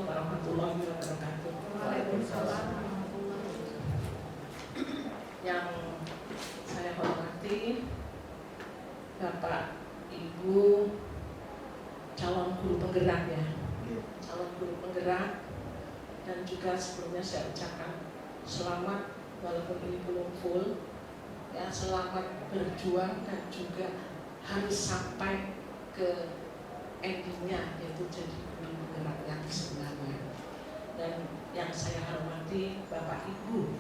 warahmatullahi wabarakatuh. Waalaikumsalam. Yang saya hormati Bapak Ibu calon guru penggerak ya, calon guru penggerak, dan juga sebelumnya saya ucapkan selamat walaupun ini belum full ya, selamat berjuang dan juga harus sampai ke endingnya, yaitu jadi guru penggerak yang sebenarnya. Dan yang saya hormati Bapak Ibu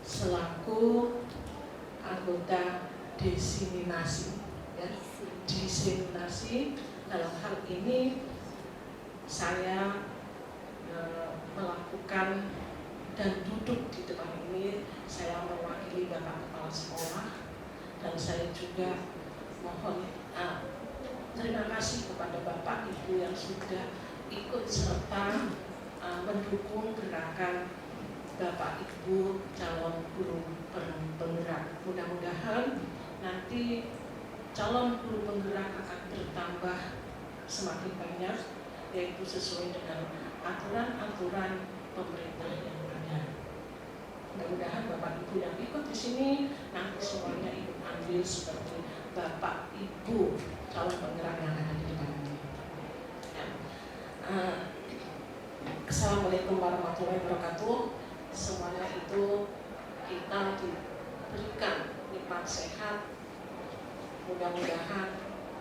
selaku anggota diseminasi ya, diseminasi dalam hal ini saya melakukan dan duduk di depan ini, saya mewakili Bapak Kepala Sekolah, dan saya juga mohon terima kasih kepada Bapak Ibu yang sudah ikut serta mendukung gerakan Bapak Ibu calon guru penggerak. Mudah-mudahan nanti calon guru penggerak akan bertambah semakin banyak, yaitu sesuai dengan aturan-aturan pemerintah yang ada. Mudah-mudahan Bapak Ibu yang ikut di sini nanti semuanya ikut ambil seperti Bapak Ibu calon penggerak yang ada di depan ini. Ya. Assalamualaikum warahmatullahi wabarakatuh. Semuanya itu kita diberikan nikmat sehat. Mudah-mudahan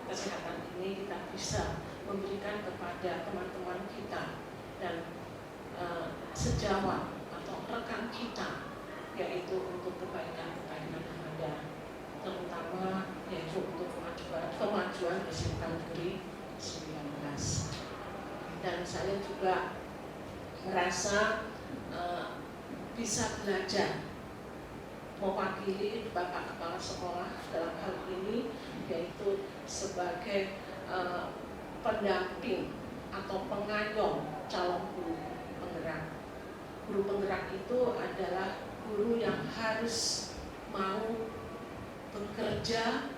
kesehatan ini kita bisa memberikan kepada teman-teman kita dan sejawat atau rekan kita, yaitu untuk kebaikan-kebaikan yang ada, terutama yaitu untuk kemajuan SMK Negeri 19. Dan saya juga merasa bisa belajar mewakili Bapak Kepala Sekolah dalam hal ini, yaitu sebagai pendamping atau pengayom calon guru penggerak. Guru penggerak itu adalah guru yang harus mau bekerja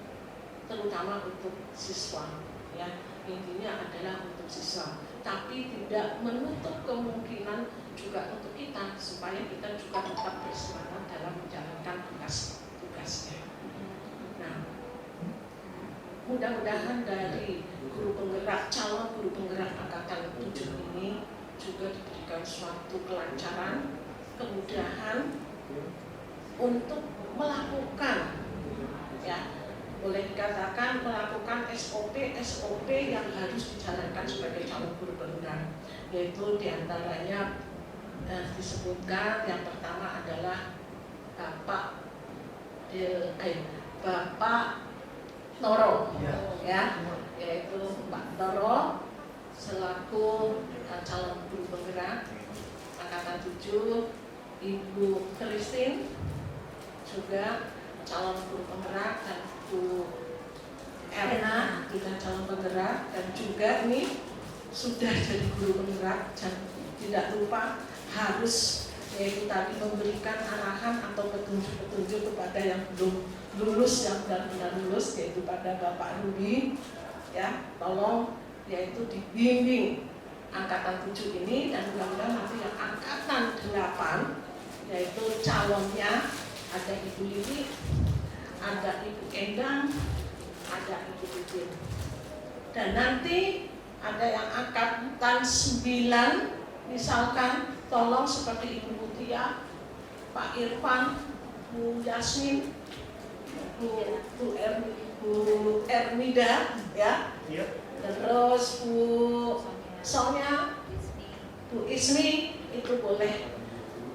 terutama untuk siswa ya, intinya adalah untuk siswa, tapi tidak menutup kemungkinan juga untuk kita, supaya kita juga tetap bersemangat dalam menjalankan tugas-tugasnya. Nah, mudah-mudahan dari guru penggerak, calon guru penggerak angkatan 7 ini juga diberikan suatu kelancaran, kemudahan untuk melakukan ya, boleh dikatakan melakukan SOP yang harus dijalankan sebagai calon guru penggerak, yaitu diantaranya disebutkan yang pertama adalah Bapak Toro ya, yaitu Pak Toro selaku calon guru penggerak angkatan 7, Ibu Christine juga calon guru penggerak, dan Bu Erna juga calon penggerak, dan juga ini sudah jadi guru penggerak. Dan tidak lupa harus yaitu tadi memberikan arahan atau petunjuk-petunjuk kepada yang belum lulus, yang benar-benar lulus, yaitu pada Bapak Rudi ya, tolong yaitu dibimbing angkatan 7 ini, dan mudah-mudahan nanti yang angkatan 8 yaitu calonnya ada Ibu Lili, ada Ibu Endang, ada Ibu Titin, dan nanti ada yang angkatan 9 misalkan tolong seperti Ibu Mutia, Pak Irfan, Bu Yasmin, Bu Ermida ya, terus Bu Sonia, Bu Ismi, itu boleh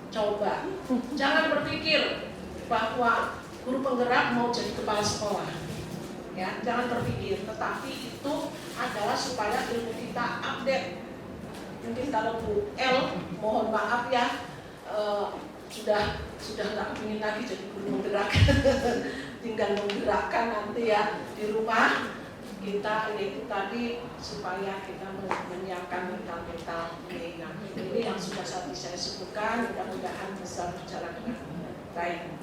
coba. Jangan berpikir bahwa guru penggerak mau jadi kepala sekolah ya, jangan berpikir, tetapi itu adalah supaya ilmu kita update. Mungkin kalau Bu L, mohon maaf ya, sudah nggak ingin lagi jadi guru penggerak, tinggal menggerakkan nanti ya di rumah kita, itu tadi supaya kita menyiapkan mental ini. Nah, ini yang sudah saya sebutkan, mudah-mudahan bisa berjalan dengan baik.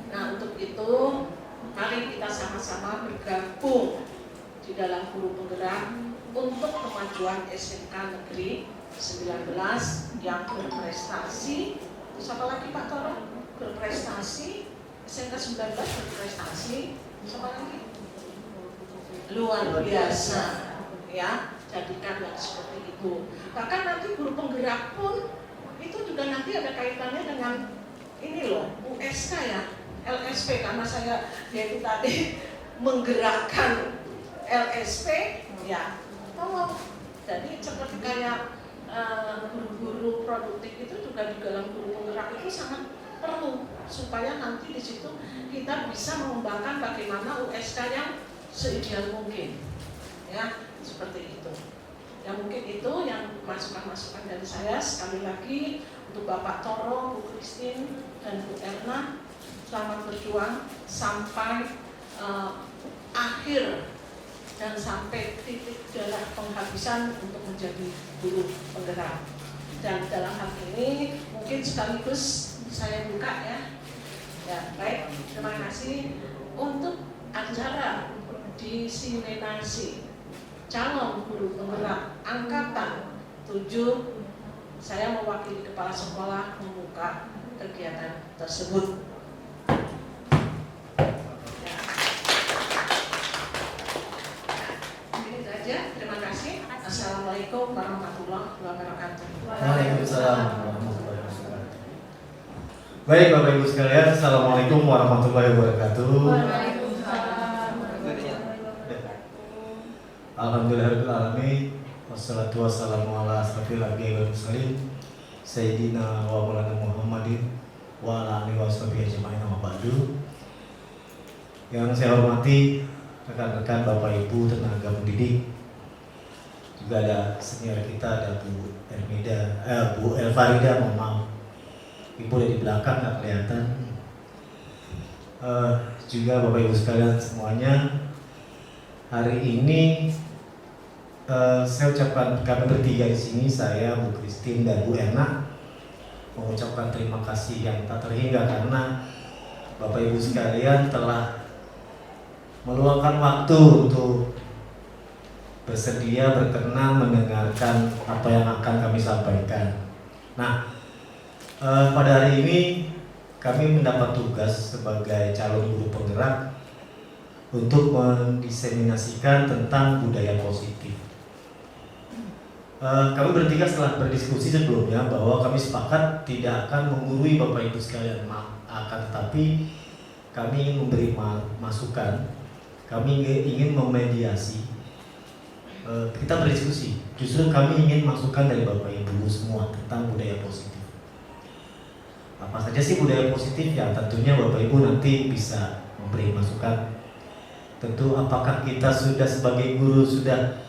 Nah, untuk itu mari kita sama-sama bergabung di dalam guru penggerak untuk kemajuan SMK Negeri 19 yang berprestasi. Terus apa lagi Pak Toro? Berprestasi, SMK 19 berprestasi, apa lagi? Luar biasa, ya, jadikan yang seperti itu. Bahkan nanti guru penggerak pun itu juga nanti ada kaitannya dengan ini loh, USK ya, LSP, karena saya itu tadi menggerakkan LSP, ya, tolong. Jadi seperti kayak guru-guru produktif itu juga di dalam guru penggerak itu sangat perlu supaya nanti di situ kita bisa mengembangkan bagaimana USK yang seideal mungkin, ya, seperti itu. Ya mungkin itu yang masukan-masukan dari saya. Sekali lagi untuk Bapak Toro, Bu Christine, dan Bu Erna, selamat berjuang sampai akhir dan sampai titik darah penghabisan untuk menjadi guru penggerak. Dan dalam hal ini mungkin sekaligus saya buka ya. Ya baik, terima kasih untuk acara diseminasi calon guru penggerak angkatan 7. Saya mewakili kepala sekolah membuka kegiatan tersebut. Ya. Ini saja, terima kasih. Assalamualaikum warahmatullahi wabarakatuh. Waalaikumsalam warahmatullahi wabarakatuh. Baik Bapak Ibu sekalian, Assalamualaikum warahmatullahi wabarakatuh. Alhamdulillahirrahmanirrahim. Wassalatu wassalamu ala asrofil anbiya'i wal mursalin Sayyidina wa maulana Muhammadin wa ala alihi wa sahbihi ajma'in, amma ba'du. Yang saya hormati rekan-rekan Bapak Ibu tenaga pendidik, juga ada senior kita, ada Bu Elfarida, mohon maaf, Ibu ada di belakang nggak kelihatan. Juga Bapak Ibu sekalian semuanya, hari ini saya ucapkan, kami bertiga di sini, saya, Bu Christine, dan Bu Erna, mengucapkan terima kasih yang tak terhingga karena Bapak Ibu sekalian telah meluangkan waktu untuk bersedia berkenan mendengarkan apa yang akan kami sampaikan. Nah, pada hari ini kami mendapat tugas sebagai calon guru penggerak untuk mendiseminasikan tentang budaya positif. Kami bertiga setelah berdiskusi sebelumnya bahwa kami sepakat tidak akan menggurui Bapak Ibu sekalian, akan tetapi kami ingin memberi masukan, kami ingin memediasi. Kita berdiskusi, justru kami ingin masukan dari Bapak Ibu semua tentang budaya positif. Apa saja sih budaya positif? Ya tentunya Bapak Ibu nanti bisa memberi masukan. Tentu apakah kita sudah sebagai guru sudah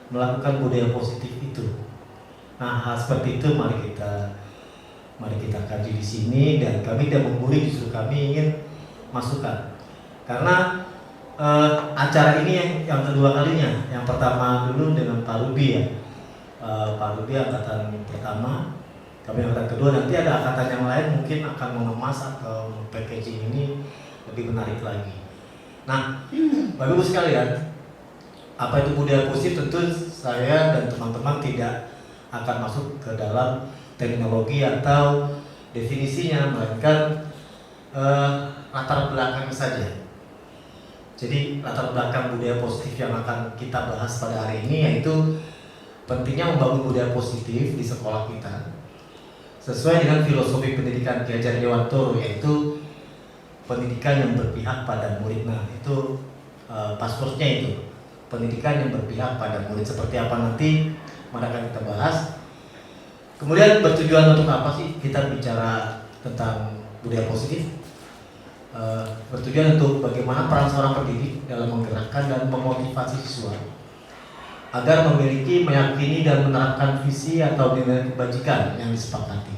melakukan budaya positif itu? Nah, hal seperti itu mari kita kaji di sini, dan kami tidak menggurui, justru kami ingin masukan. Karena acara ini yang kedua kalinya. Yang pertama dulu dengan Pak Ruby ya. Pak Ruby angkatan pertama, kami angkatan kedua, nanti ada angkatan yang lain mungkin akan mengemas atau packaging ini lebih menarik lagi. Nah, Bapak Ibu sekalian, apa itu budaya positif? Tentu saya dan teman-teman tidak akan masuk ke dalam terminologi atau definisinya, melainkan latar belakang saja. Jadi latar belakang budaya positif yang akan kita bahas pada hari ini yaitu pentingnya membangun budaya positif di sekolah kita sesuai dengan filosofi pendidikan Ki Hajar Dewantoro, yaitu pendidikan yang berpihak pada murid. Nah, itu passwordnya itu, pendidikan yang berpihak pada murid. Seperti apa nanti akan kita bahas. Kemudian bertujuan untuk apa sih kita bicara tentang budaya positif? Bertujuan untuk bagaimana peran seorang pendidik dalam menggerakkan dan memotivasi siswa agar memiliki, meyakini dan menerapkan visi atau nilai kebajikan yang disepakati,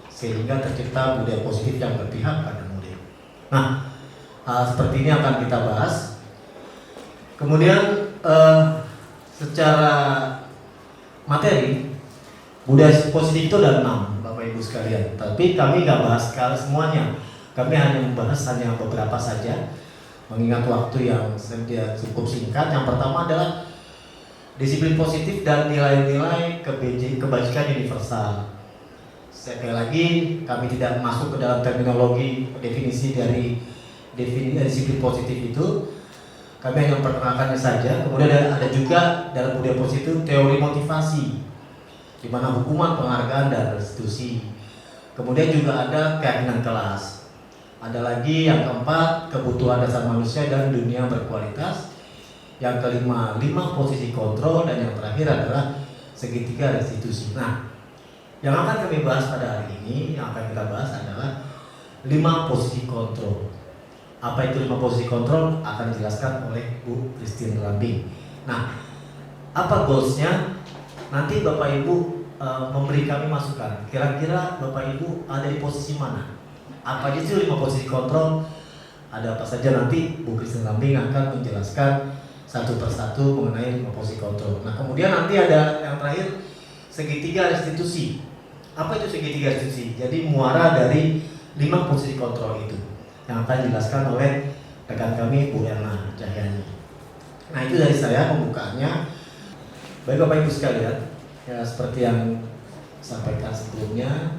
sehingga tercipta budaya positif yang berpihak pada murid. Nah, seperti ini akan kita bahas. Kemudian secara materi, budaya positif itu ada 6 Bapak Ibu sekalian, tapi kami nggak bahas semuanya. Kami hanya membahas hanya beberapa saja, mengingat waktu yang cukup singkat. Yang pertama adalah Disiplin positif dan nilai-nilai kebajikan universal. Sekali lagi, kami tidak masuk ke dalam terminologi definisi dari disiplin positif itu. Kami hanya memperkenalkannya saja. Kemudian ada juga dalam budaya positif teori motivasi, di mana hukuman, penghargaan, dan restitusi. Kemudian juga ada keyakinan kelas. Ada lagi yang keempat, kebutuhan dasar manusia dan dunia berkualitas. Yang kelima, 5 posisi kontrol, dan yang terakhir adalah segitiga restitusi. Nah, yang akan kami bahas pada hari ini, yang akan kita bahas adalah 5 posisi kontrol. Apa itu 5 posisi kontrol akan dijelaskan oleh Bu Christine Lambing. Nah, apa goalsnya? Nanti Bapak Ibu memberi kami masukan. Kira-kira Bapak Ibu ada di posisi mana? Apa aja sih 5 posisi kontrol? Ada apa saja, nanti Bu Christine Lambing akan menjelaskan satu persatu mengenai 5 posisi kontrol. Nah, kemudian nanti ada yang terakhir, segitiga restitusi. Apa itu segitiga restitusi? Jadi muara dari 5 posisi kontrol itu yang akan dijelaskan oleh rekan kami Bu Erna Cahyani. Nah, itu dari saya pembukaannya. Baik Bapak Ibu sekalian, ya seperti yang sampaikan sebelumnya,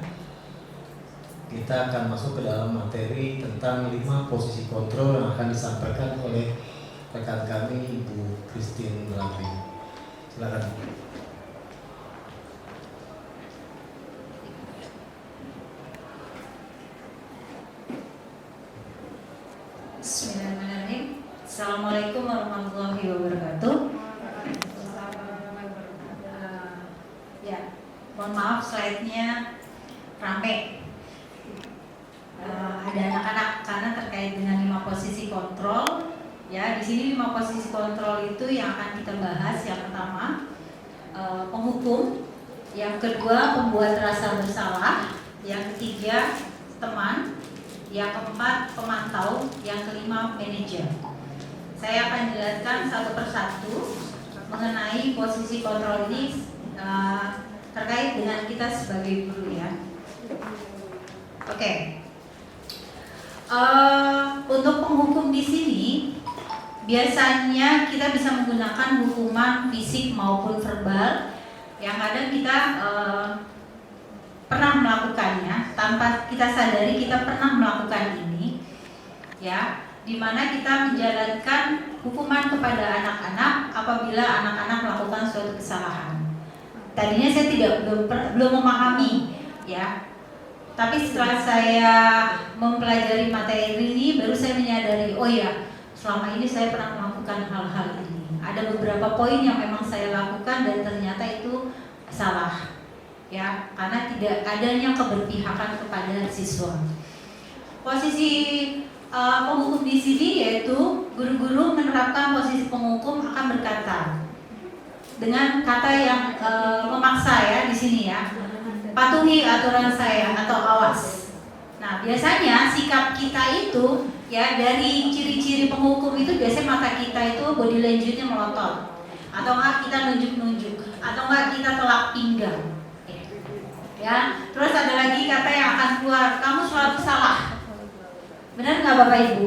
kita akan masuk ke dalam materi tentang 5 posisi kontrol yang akan disampaikan oleh rekan kami Ibu Christine Lambing. Silakan. Bismillahirrahmanirrahim. Assalamualaikum warahmatullahi wabarakatuh. Ya, mohon maaf slide-nya rame. Ada anak-anak karena terkait dengan 5 posisi kontrol. Ya, di sini 5 posisi kontrol itu yang akan kita bahas. Yang pertama, penghukum. Yang kedua, pembuat rasa bersalah. Yang ketiga, teman. Yang keempat, pemantau. Yang kelima, manajer. Saya akan jelaskan satu persatu mengenai posisi kontrol ini terkait dengan kita sebagai guru ya. Oke. Untuk penghukum di sini biasanya kita bisa menggunakan hukuman fisik maupun verbal. Yang kadang kita pernah melakukannya tanpa kita sadari, kita pernah melakukan ini ya, dimana kita menjalankan hukuman kepada anak-anak apabila anak-anak melakukan suatu kesalahan. Tadinya saya belum memahami ya, tapi setelah saya mempelajari materi ini baru saya menyadari, oh ya, selama ini saya pernah melakukan hal-hal ini. Ada beberapa poin yang memang saya lakukan dan ternyata itu salah ya, karena tidak adanya keberpihakan kepada siswa. Posisi penghukum di sini yaitu guru-guru menerapkan posisi penghukum akan berkata dengan kata yang memaksa ya di sini ya, patuhi aturan saya atau awas. Nah, biasanya sikap kita itu ya, dari ciri-ciri penghukum itu biasanya mata kita itu body language-nya melotot, atau enggak kita nunjuk-nunjuk, atau enggak kita telak pinggang. Ya, terus ada lagi kata yang akan keluar, kamu selalu salah. Benar nggak Bapak Ibu?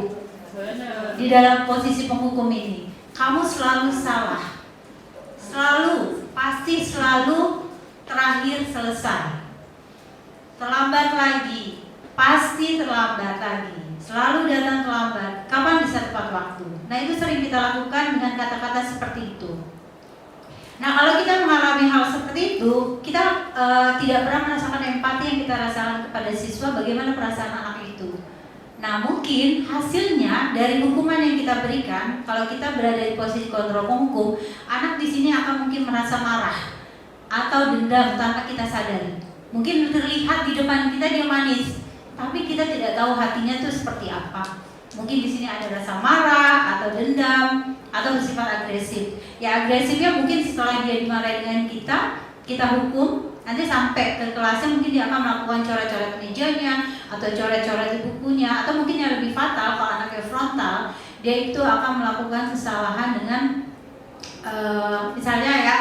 Benar. Di dalam posisi penghukum ini, kamu selalu salah, selalu, pasti selalu terakhir selesai, terlambat lagi, pasti terlambat lagi, selalu datang terlambat, kapan bisa tepat waktu. Nah, itu sering kita lakukan dengan kata-kata seperti itu. Nah, kalau kita mengalami hal seperti itu, kita tidak pernah merasakan empati yang kita rasakan kepada siswa, bagaimana perasaan anak itu. Nah, mungkin hasilnya dari hukuman yang kita berikan, kalau kita berada di posisi kontrol penghukum, anak di sini akan mungkin merasa marah atau dendam tanpa kita sadari. Mungkin terlihat di depan kita dia manis, tapi kita tidak tahu hatinya itu seperti apa. Mungkin di sini ada rasa marah atau dendam atau bersifat agresif. Ya, agresifnya mungkin setelah dia dimarahi dengan kita hukum, nanti sampai ke kelasnya mungkin dia akan melakukan coret-coret mejanya atau coret-coret di bukunya, atau mungkin yang lebih fatal kalau anaknya frontal, dia itu akan melakukan kesalahan dengan misalnya ya,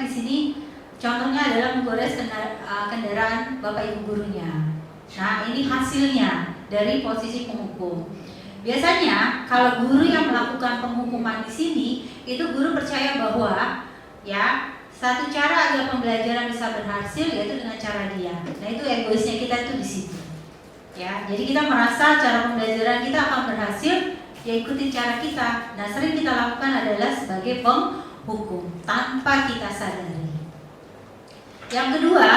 di sini contohnya adalah menggores kendaraan bapak ibu gurunya. Nah, ini hasilnya dari posisi penghukum. Biasanya kalau guru yang melakukan penghukuman di sini, itu guru percaya bahwa ya satu cara agar pembelajaran bisa berhasil yaitu dengan cara dia. Nah itu egoisnya kita itu di situ. Ya, jadi kita merasa cara pembelajaran kita akan berhasil, ya ikutin cara kita. Nah sering kita lakukan adalah sebagai penghukum tanpa kita sadari. Yang kedua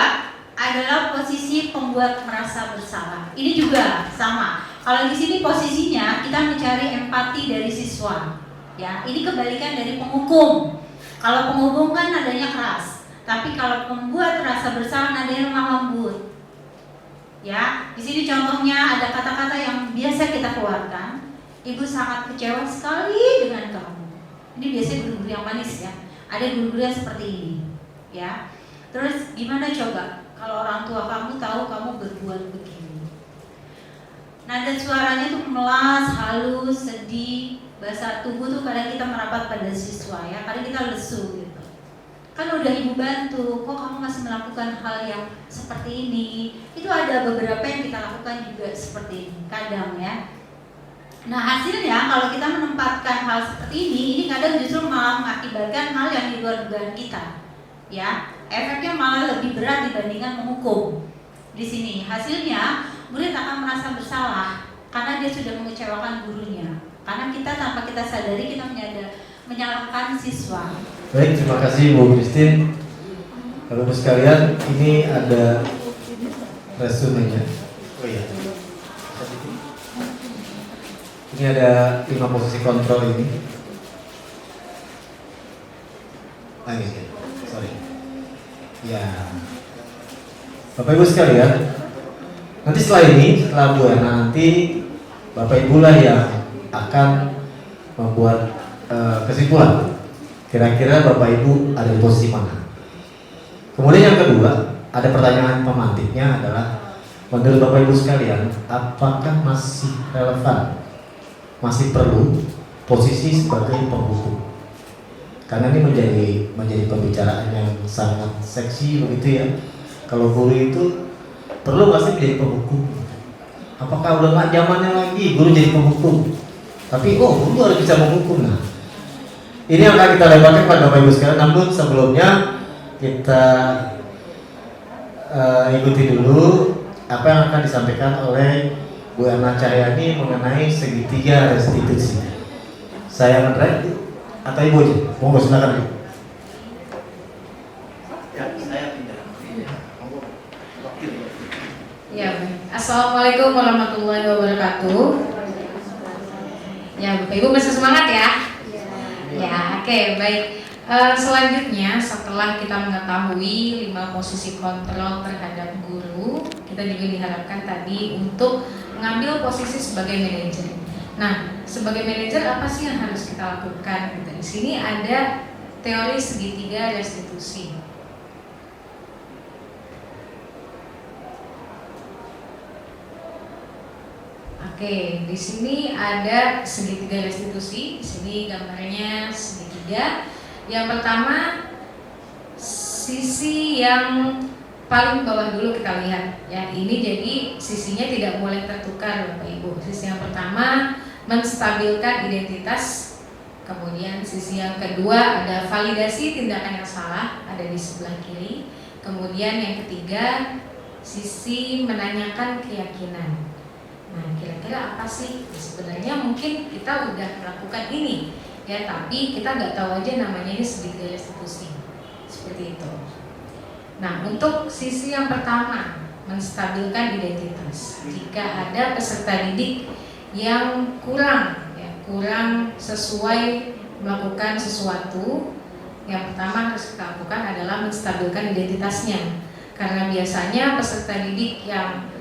adalah posisi pembuat merasa bersalah. Ini juga sama. Kalau di sini posisinya kita mencari empati dari siswa. Ya, ini kebalikan dari penghukum. Kalau penghukum kan nadanya keras, tapi kalau pembuat rasa bersalah nadanya lemah lembut. Ya, di sini contohnya ada kata-kata yang biasa kita keluarkan. Ibu sangat kecewa sekali dengan kamu. Ini biasanya guru-guru yang manis ya. Ada guru-guru yang seperti ini. Ya. Terus gimana coba kalau orang tua kamu tahu kamu berbuat begini? Nada suaranya tuh melas, halus, sedih, bahasa tubuh tuh kadang kita merapat pada siswa ya, kadang kita lesu gitu. Kan udah ibu bantu, kok kamu masih melakukan hal yang seperti ini? Itu ada beberapa yang kita lakukan juga seperti ini, kadang ya. Nah hasilnya kalau kita menempatkan hal seperti ini kadang justru malah mengakibatkan hal yang di luar dugaan kita. Ya, efeknya malah lebih berat dibandingkan menghukum. Di sini hasilnya murid akan merasa bersalah karena dia sudah mengecewakan gurunya. Karena kita tanpa kita sadari kita menyalahkan siswa. Baik, terima kasih Bu Christine. Bapak-Ibu sekalian, ini ada resumenya. Oh iya. Ini ada 5 posisi kontrol ini. Ini ya. Sorry. Ya. Bapak Ibu sekalian, nanti setelah Bu Ana, nanti Bapak Ibu lah yang akan membuat kesimpulan. Kira-kira Bapak Ibu ada di posisi mana? Kemudian yang kedua, ada pertanyaan pemantiknya adalah, menurut Bapak Ibu sekalian, apakah masih relevan, masih perlu posisi sebagai penghukum? Karena ini menjadi pembicaraan yang sangat seksi begitu ya. Kalau guru itu perlu nggak sih menjadi penghukum? Apakah udah nggak zamannya lagi guru jadi penghukum? Tapi guru harus bisa menghukum. Nah, ini yang akan kita lebarkan pada Bapak Ibu sekalian. Namun sebelumnya kita ikuti dulu apa yang akan disampaikan oleh Bu Erna Cahyani mengenai segitiga restitusi. Saya menerima atau Ibu aja? Monggo silakan Ibu. Ya, Assalamualaikum warahmatullahi wabarakatuh. Ya, Bapak Ibu masih semangat ya? Ya, oke, baik. Selanjutnya setelah kita mengetahui 5 posisi kontrol terhadap guru, kita juga diharapkan tadi untuk mengambil posisi sebagai manajer. Nah, sebagai manajer apa sih yang harus kita lakukan? Di sini ada teori segitiga restitusi. Oke, di sini ada segitiga restitusi. Di sini gambarnya segitiga. Yang pertama, sisi yang paling bawah dulu kita lihat. Ya, ini jadi sisinya tidak boleh tertukar, Bapak Ibu. Sisi yang pertama menstabilkan identitas. Kemudian sisi yang kedua ada validasi tindakan yang salah, ada di sebelah kiri. Kemudian yang ketiga, sisi menanyakan keyakinan. Nah, kira-kira apa sih? Sebenarnya mungkin kita udah melakukan ini, ya, tapi kita nggak tahu aja namanya ini segitiga restitusi, seperti itu. Nah, untuk sisi yang pertama, menstabilkan identitas. Jika ada peserta didik yang kurang sesuai melakukan sesuatu, yang pertama harus kita lakukan adalah menstabilkan identitasnya. Karena biasanya peserta didik yang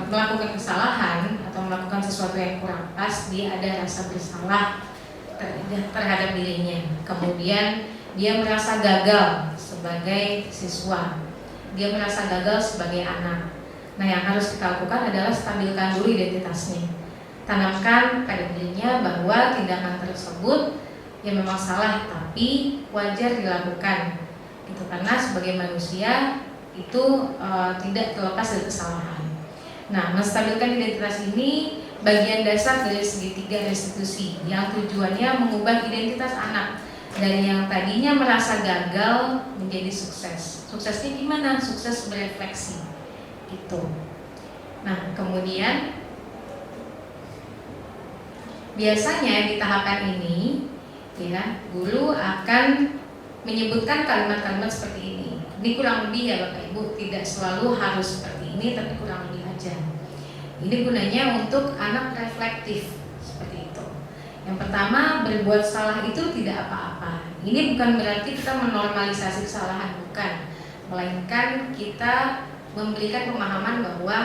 melakukan kesalahan atau melakukan sesuatu yang kurang pas, dia ada rasa bersalah terhadap dirinya. Kemudian dia merasa gagal sebagai siswa, dia merasa gagal sebagai anak. Nah, yang harus kita lakukan adalah stabilkan dulu identitasnya. Tanamkan pada dirinya bahwa tindakan tersebut ya memang salah, tapi wajar dilakukan. Gitu, karena sebagai manusia itu tidak terlepas dari kesalahan. Nah, menstabilkan identitas ini bagian dasar dari segitiga restitusi yang tujuannya mengubah identitas anak dari yang tadinya merasa gagal menjadi sukses. Suksesnya gimana? Sukses berefleksi. Itu. Nah, kemudian biasanya di tahapan ini ya, guru akan menyebutkan kalimat-kalimat seperti ini. Ini kurang lebih ya Bapak Ibu, tidak selalu harus seperti ini, tapi kurang lebih aja. Ini gunanya untuk anak reflektif seperti itu. Yang pertama, berbuat salah itu tidak apa-apa. Ini bukan berarti kita menormalisasi kesalahan, bukan. Melainkan kita memberikan pemahaman bahwa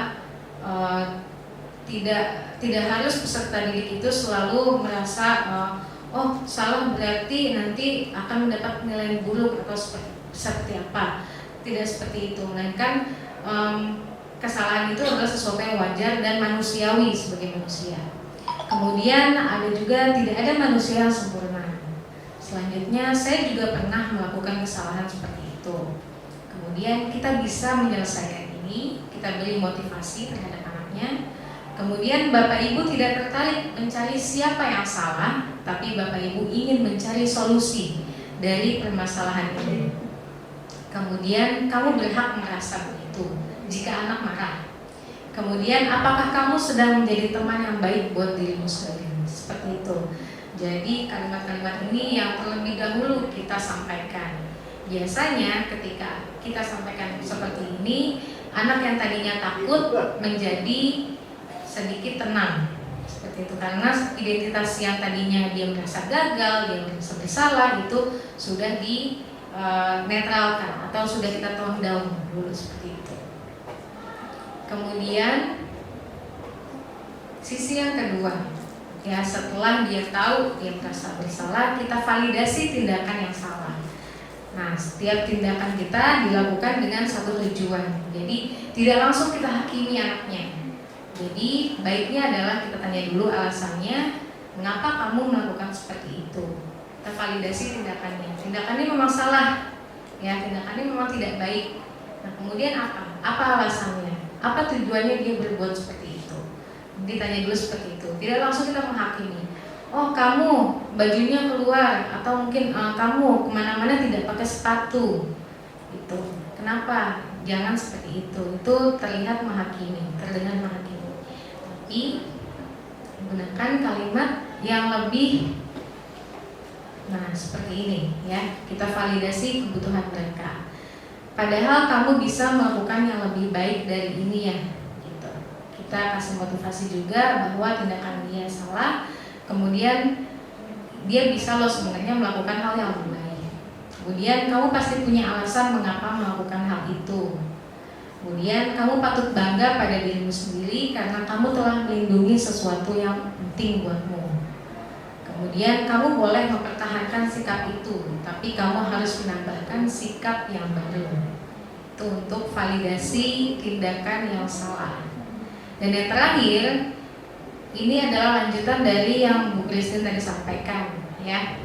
tidak harus peserta didik itu selalu merasa oh salah berarti nanti akan mendapat nilai buruk atau seperti apa. Tidak seperti itu, melainkan kesalahan itu adalah sesuatu yang wajar dan manusiawi sebagai manusia. Kemudian ada juga tidak ada manusia yang sempurna. Selanjutnya saya juga pernah melakukan kesalahan seperti itu. Kemudian kita bisa menyelesaikan ini, kita beri motivasi terhadap anaknya. Kemudian Bapak Ibu tidak tertarik mencari siapa yang salah, tapi Bapak Ibu ingin mencari solusi dari permasalahan ini. Kemudian kamu berhak merasa begitu jika anak marah. Kemudian apakah kamu sedang menjadi teman yang baik buat dirimu sendiri? Seperti itu. Jadi kalimat-kalimat ini yang terlebih dahulu kita sampaikan. Biasanya ketika kita sampaikan seperti ini, anak yang tadinya takut menjadi sedikit tenang. Seperti itu, karena identitas yang tadinya dia merasa gagal, dia merasa bersalah itu sudah di netralkan atau sudah kita tone down dulu seperti itu. Kemudian sisi yang kedua, ya setelah dia tahu dia merasa bersalah, kita validasi tindakan yang salah. Nah, setiap tindakan kita dilakukan dengan satu tujuan. Jadi tidak langsung kita hakimi anaknya. Jadi baiknya adalah kita tanya dulu alasannya, mengapa kamu melakukan seperti itu. Kita validasi tindakannya. Tindakannya memang salah, ya tindakannya memang tidak baik. Nah kemudian apa? Apa alasannya? Apa tujuannya dia berbuat seperti itu? Ditanya dulu seperti itu. Tidak langsung kita menghakimi. Oh kamu bajunya keluar, atau mungkin kamu kemana-mana tidak pakai sepatu. Itu. Kenapa? Jangan seperti itu. Itu terlihat menghakimi, terdengar menghakimi. Tapi gunakan kalimat yang lebih seperti ini ya. Kita validasi kebutuhan mereka. Padahal kamu bisa melakukan yang lebih baik dari ini ya. Gitu. Kita kasih motivasi juga bahwa tindakan dia salah. Kemudian dia bisa loh sebenarnya melakukan hal yang lebih baik. Kemudian kamu pasti punya alasan mengapa melakukan hal itu. Kemudian kamu patut bangga pada dirimu sendiri karena kamu telah melindungi sesuatu yang penting buatmu. Kemudian kamu boleh mempertahankan sikap itu, tapi kamu harus menambahkan sikap yang baru. Itu untuk validasi tindakan yang salah. Dan yang terakhir, ini adalah lanjutan dari yang Bu Christine tadi sampaikan, ya.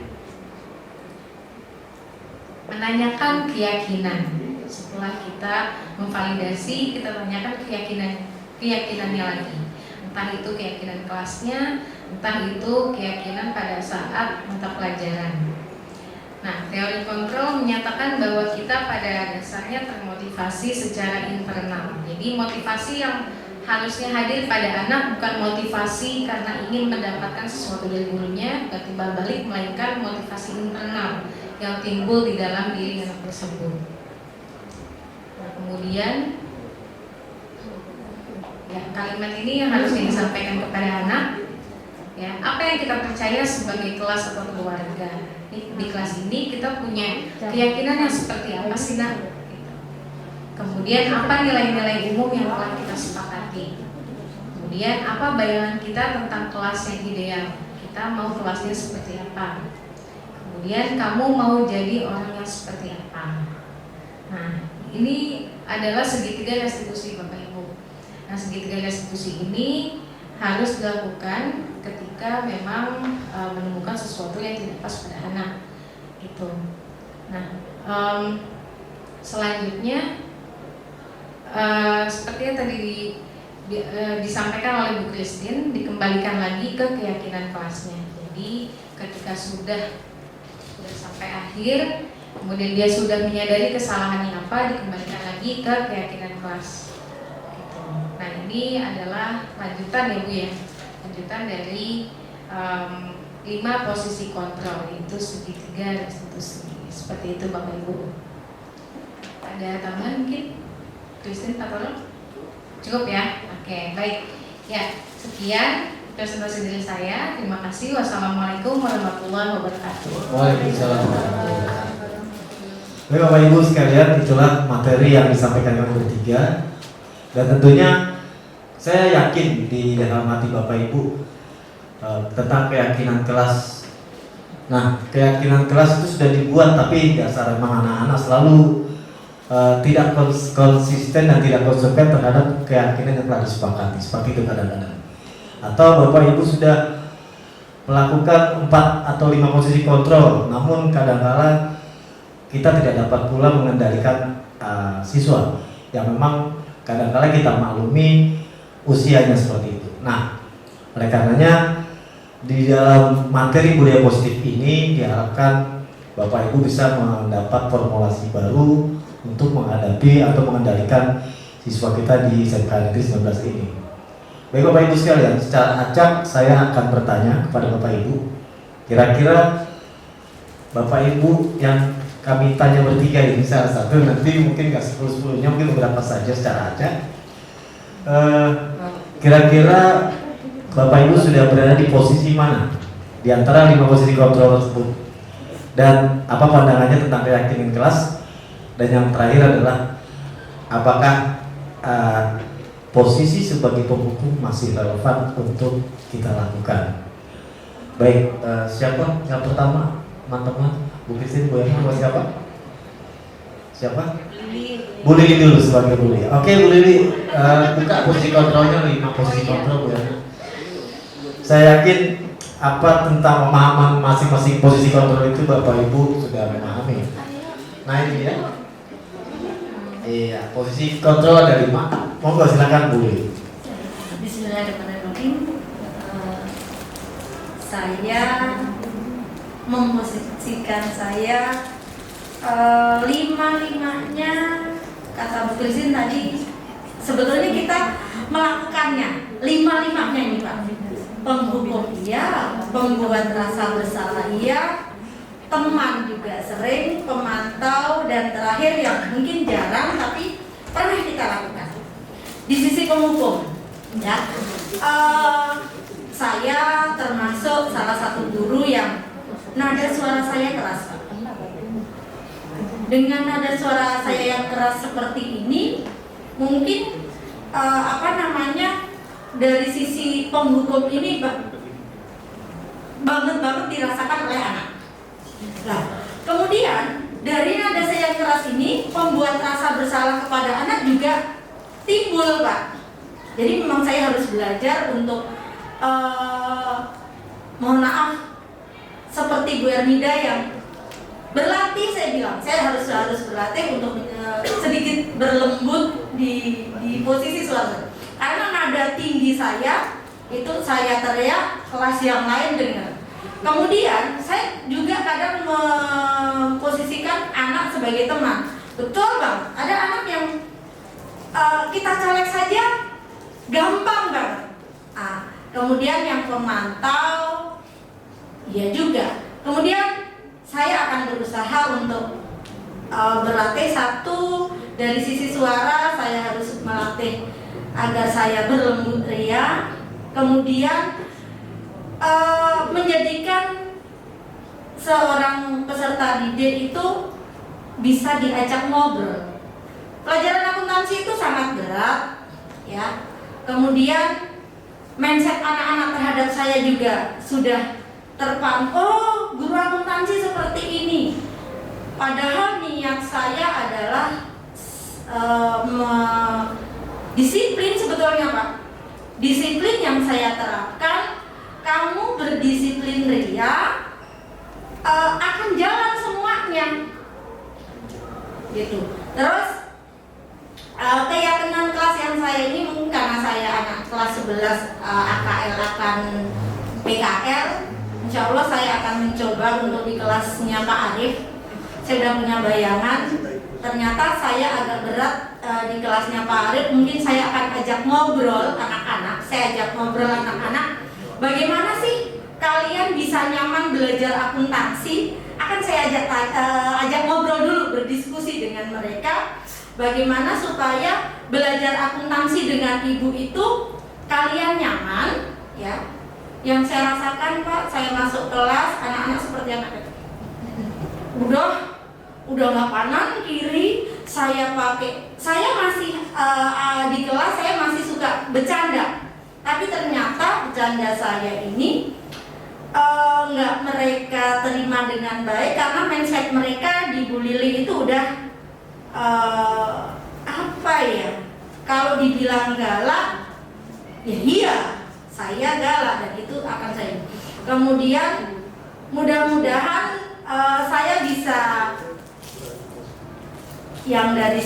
Menanyakan keyakinan. Setelah kita memvalidasi, kita tanyakan keyakinannya lagi. Entah itu keyakinan kelasnya, entah itu keyakinan pada saat mata pelajaran. Nah, teori kontrol menyatakan bahwa kita pada dasarnya termotivasi secara internal. Jadi motivasi yang harusnya hadir pada anak bukan motivasi karena ingin mendapatkan sesuatu dari gurunya, bukan timbal balik, melainkan motivasi internal yang timbul di dalam diri anak tersebut. Nah, kemudian ya, kalimat ini yang harusnya disampaikan kepada anak. Ya, apa yang kita percaya sebagai kelas atau keluarga. Di kelas ini kita punya keyakinan yang seperti apa sih nak? Kemudian apa nilai-nilai umum yang telah kita sepakati. Kemudian apa bayangan kita tentang kelas yang ideal. Kita mau kelasnya seperti apa. Kemudian kamu mau jadi orang yang seperti apa. Nah, ini adalah segitiga restitusi Bapak Ibu. Nah, segitiga restitusi ini harus dilakukan ketika memang menemukan sesuatu yang tidak pas pada anak gitu. Nah, selanjutnya seperti yang tadi disampaikan oleh Bu Christine dikembalikan lagi ke keyakinan kelasnya. Jadi ketika sudah sampai akhir, kemudian dia sudah menyadari kesalahannya apa, dikembalikan lagi ke keyakinan kelas. Gitu. Nah ini adalah lanjutan ya Bu ya, lanjutan dari 5 posisi kontrol, yaitu segitiga dan seterusnya. Seperti itu Bapak Ibu. Ada tambahan mungkin? Christine atau cukup ya? Oke, baik. Ya, sekian presentasi dari saya. Terima kasih. Wassalamualaikum warahmatullahi wabarakatuh. Waalaikumsalam warahmatullahi wabarakatuh. Baik Bapak Ibu sekalian, itulah materi yang disampaikan kami bertiga. Dan tentunya saya yakin di dalam hati Bapak Ibu tentang keyakinan kelas. Nah, keyakinan kelas itu sudah dibuat, tapi dasar memang anak-anak selalu tidak konsisten dan tidak konsekuen terhadap keyakinan yang telah disepakati. Seperti itu kadang-kadang. Atau Bapak Ibu sudah melakukan 4 atau 5 posisi kontrol, namun kadang-kadang kita tidak dapat pula mengendalikan siswa yang memang kadang-kadang kita maklumi usianya seperti itu. Nah, oleh karenanya di dalam materi budaya positif ini diharapkan Bapak Ibu bisa mendapat formulasi baru untuk menghadapi atau mengendalikan siswa kita di SMK Negeri 19 ini. Baik Bapak Ibu sekalian, secara acak saya akan bertanya kepada Bapak Ibu. Kira-kira Bapak Ibu yang kami tanya bertiga ini salah satu, nanti mungkin nggak 10-10-nya, mungkin beberapa saja secara acak. Kira-kira Bapak Ibu sudah berada di posisi mana di antara 5 posisi kontrol tersebut? Dan apa pandangannya tentang keyakinan kelas? Dan yang terakhir adalah apakah posisi sebagai penghukum masih relevan untuk kita lakukan? Baik, siapa yang pertama? Teman-teman, Bu Christine, Bu Emma, siapa? Siapa? Bu Lili dulu sebagai Bu Lili. Oke, Bu Lili, buka posisi kontrolnya, 5 posisi kontrol Bu Emma. Saya yakin apa tentang pemahaman masing-masing posisi kontrol itu Bapak Ibu sudah memahami. Nah ini ya. Iya, posisi kontrol ada 5. Monggo silakan Bu Lili. Bismillahirrahmanirrahim. Saya memposisikan saya 5-5-nya kata Bu Christine tadi, sebetulnya kita melakukannya 5-5-nya ini Pak. Penghukum iya, pembuat rasa bersalah iya, teman juga sering, pemantau, dan terakhir yang mungkin jarang tapi pernah kita lakukan. Di sisi penghukum, ya, saya termasuk salah satu guru yang nada suara saya keras, Pak. Dengan nada suara saya yang keras seperti ini, mungkin dari sisi penghukum ini banget dirasakan oleh anak. Nah, kemudian dari nada saya yang keras ini, pembuat rasa bersalah kepada anak juga timbul, Pak. Jadi memang saya harus belajar untuk mohon maaf, seperti Bu Ermida yang berlatih, saya bilang saya harus berlatih untuk sedikit berlembut di posisi suara. Karena nada tinggi saya itu saya teriak, kelas yang lain dengar. Kemudian saya juga kadang memposisikan anak sebagai teman. Betul Bang, ada anak yang kita colek saja gampang banget. Kemudian yang pemantau, ya juga. Kemudian saya akan berusaha untuk berlatih. Satu, dari sisi suara saya harus melatih agar saya berlembut ria. Kemudian menjadikan seorang peserta didik itu bisa diajak ngobrol. Pelajaran akuntansi itu sangat berat, ya. Kemudian mindset anak-anak terhadap saya juga sudah terpaham. Oh, guru akuntansi seperti ini. Padahal niat saya adalah disiplin sebetulnya Pak. Disiplin yang saya terapkan, kamu berdisiplin ria, akan jalan semuanya. Gitu. Terus keyakinan kelas yang saya ini mungkin karena saya kelas 11 AKL akan PKL, insya Allah saya akan mencoba untuk di kelasnya Pak Arif. Saya sudah punya bayangan. Ternyata saya agak berat di kelasnya Pak Arif. Mungkin saya akan ajak ngobrol anak-anak. Saya ajak ngobrol anak-anak. Bagaimana sih kalian bisa nyaman belajar akuntansi? Akan saya ajak ngobrol dulu, berdiskusi dengan mereka. Bagaimana supaya belajar akuntansi dengan ibu itu kalian nyaman, ya? Yang saya rasakan Pak, saya masuk kelas, anak-anak seperti anak udah nggak kanan kiri, saya masih di kelas saya masih suka bercanda, tapi ternyata bercanda saya ini nggak mereka terima dengan baik karena mindset mereka di Bu Lili itu udah apa ya? Kalau dibilang galak, ya iya, saya galak dan itu akan saya. Kemudian mudah-mudahan saya bisa yang dari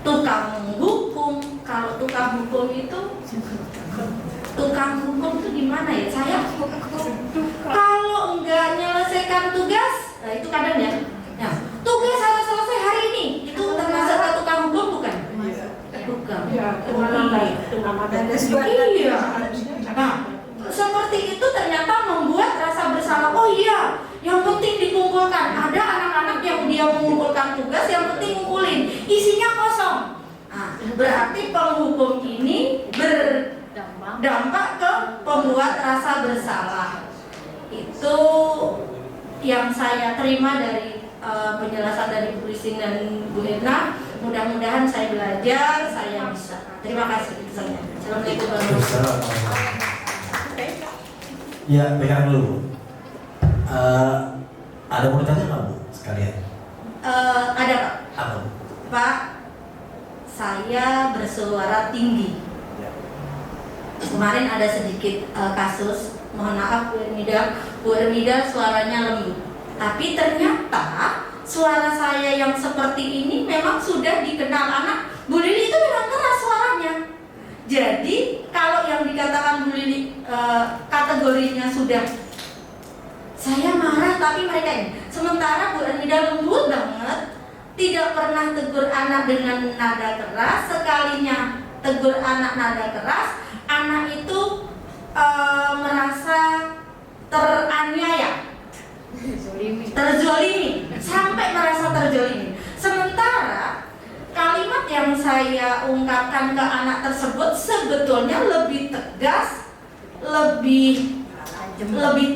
tukang hukum. Kalau tukang hukum itu gimana ya? Saya kalau enggak menyelesaikan tugas, nah itu kadang ya. Nah, tugas harus selesai hari ini. Itu termasuk tukang hukum bukan? Bukan. Iya. Nah, seperti itu ternyata membuat rasa bersalah. Oh iya, yang penting dikumpulkan. Ada anak-anak yang dia mengumpulkan tugas, yang penting ngumpulin. Isinya kosong. Nah, berarti penghukum ini berdampak ke pembuat rasa bersalah. Itu yang saya terima dari penjelasan dari Bu Rising dan Bu Herna. Mudah-mudahan saya belajar, saya bisa. Terima kasih. Assalamualaikum warahmatullahi wabarakatuh. Ya, pegang dulu. Ada mau ditanya nggak Bu sekalian? Ada Pak. Apa Bu? Pak, saya bersuara tinggi. Kemarin ada sedikit kasus. Mohon maaf Bu Ermida suaranya lembut. Tapi ternyata suara saya yang seperti ini memang sudah dikenal anak. Bu Lili itu memang keras suaranya. Jadi kalau yang dikatakan Bu Lili kategorinya sudah saya marah tapi mereka ini. Sementara Bu Ermida lembut banget, tidak pernah tegur anak dengan nada keras. Sekalinya tegur anak nada keras, anak itu merasa teraniaya, terzolimi, sampai merasa terzolimi. Sementara kalimat yang saya ungkapkan ke anak tersebut sebetulnya lebih tegas, lebih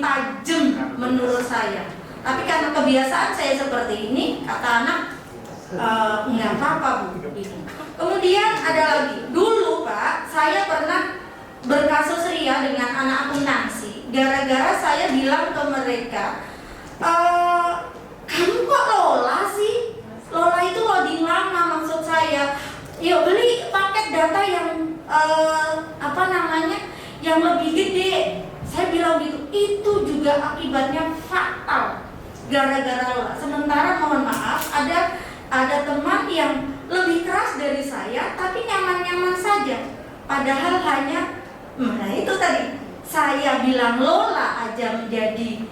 tajam menurut saya. Tapi karena kebiasaan saya seperti ini, kata anak, nggak apa-apa Bu. Kemudian ada lagi, dulu Pak, saya pernah berkasus ria dengan anak akuntansi. Gara-gara saya bilang ke mereka, kamu kok Lola sih? Lola itu loading lama maksud saya. Yuk beli paket data yang yang lebih gede. Saya bilang gitu. Itu juga akibatnya fatal gara-gara Lola. Sementara mohon maaf ada teman yang lebih keras dari saya tapi nyaman-nyaman saja. Padahal hanya itu tadi saya bilang Lola aja menjadi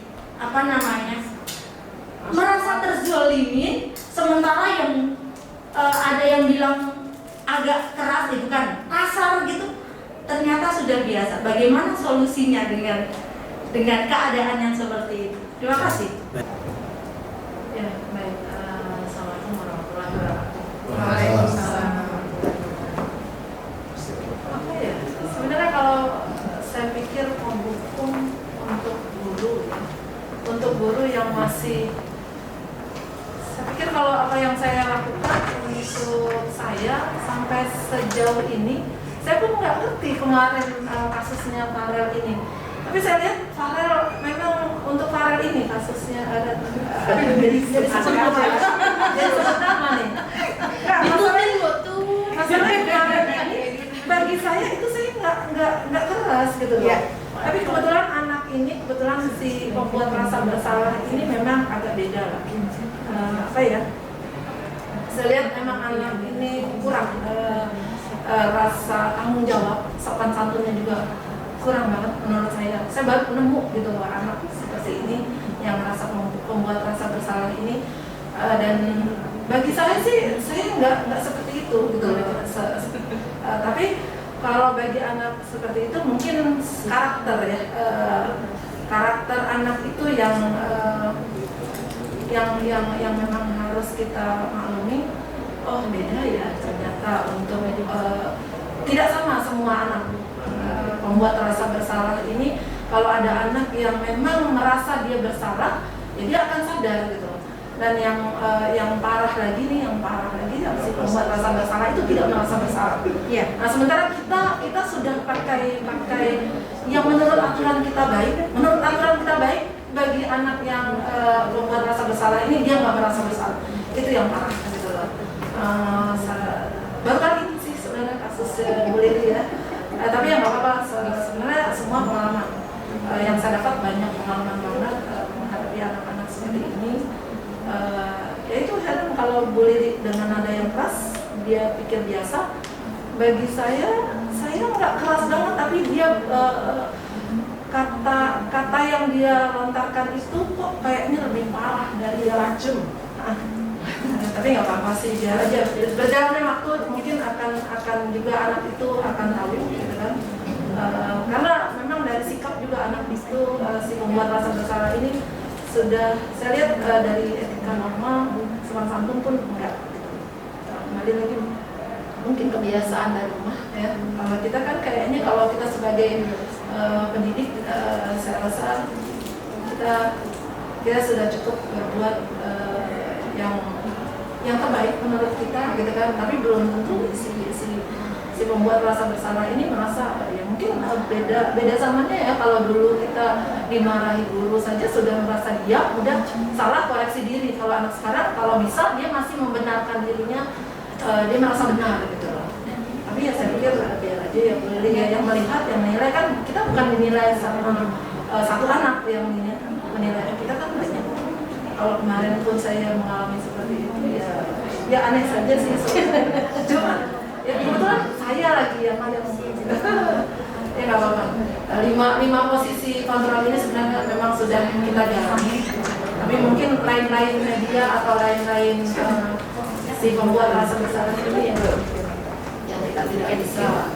merasa terzolimin, sementara yang ada yang bilang agak keras itu kan kasar gitu, ternyata sudah biasa. Bagaimana solusinya dengan keadaan yang seperti itu? Terima kasih. Ya, baik. Assalamualaikum warahmatullahi wabarakatuh. Waalaikumsalam. Apa ya? Sebenarnya kalau saya pikir mendukung untuk guru yang masih, saya pikir kalau apa yang saya lakukan untuk saya sampai sejauh ini, saya pun nggak ngerti kemarin kasusnya Farel ini. Tapi saya lihat Farel memang untuk Farel ini kasusnya ada jadi sebut nama nih. Masalahnya bagi saya itu saya nggak keras gitu loh. Tapi kebetulan anak ini, kebetulan si pembuat rasa bersalah ini memang agak beda lah. Saya lihat memang anak ini kurang rasa tanggung jawab, sopan santunnya juga kurang banget menurut saya. Saya baru nemu gitu loh anak seperti ini yang merasa membuat rasa bersalah ini, dan bagi saya sih saya nggak seperti itu gitu loh. Tapi kalau bagi anak seperti itu mungkin karakter ya, karakter anak itu yang memang harus kita maklumi. Oh beda ya ternyata untuk tidak sama semua anak membuat rasa bersalah ini. Kalau ada anak yang memang merasa dia bersalah, ya dia akan sadar gitu. Dan yang parah lagi nih, yang si pembuat rasa bersalah itu tidak merasa bersalah. Iya. Nah sementara kita sudah pakai yang menurut aturan kita baik, bagi anak yang membuat rasa bersalah ini dia nggak merasa bersalah. Itu yang parah gitu loh. Baru kali ini sih sebenarnya kasus bullying ya. Tapi ya nggak apa-apa, sebenarnya semua pengalaman yang saya dapat banyak pengalaman banget menghadapi anak-anak seperti ini. Ya itu kadang kalau bully dengan nada yang keras dia pikir biasa. Bagi saya nggak keras banget, tapi dia kata yang dia lontarkan itu kok kayaknya lebih parah dari racun. Tapi nggak apa-apa sih, biar aja berjalannya waktu mungkin akan juga anak itu akan tahu gitu kan. Karena memang dari sikap juga anak itu si membuat rasa bersalah ini sudah saya lihat dari etika normal, sopan santun pun enggak. Kembali lagi mungkin kebiasaan dari rumah ya. Kalau kita kan kayaknya kalau kita sebagai pendidik, saya rasa kita sudah cukup berbuat yang terbaik menurut kita gitu kan. Tapi belum tentu si pembuat rasa bersalah ini merasa ya mungkin beda zamannya ya. Kalau dulu kita dimarahi guru saja sudah merasa dia udah salah, koreksi diri. Kalau anak sekarang kalau bisa dia masih membenarkan dirinya, dia merasa benar gitu loh. Tapi ya saya pikir biar aja yang melihat, yang menilai kan kita bukan menilai sama satu anak yang menilai, kita kan banyak. Kalau kemarin pun saya mengalami seperti itu ya aneh saja sih sebenarnya. Cuma ya kebetulan saya lagi yang ya nggak apa-apa. Lima posisi kontrol ini sebenarnya memang sudah kita jalani. Tapi mungkin lain-lain media atau lain-lain si pembuat rasa bersalah ini yang kita tidak bisa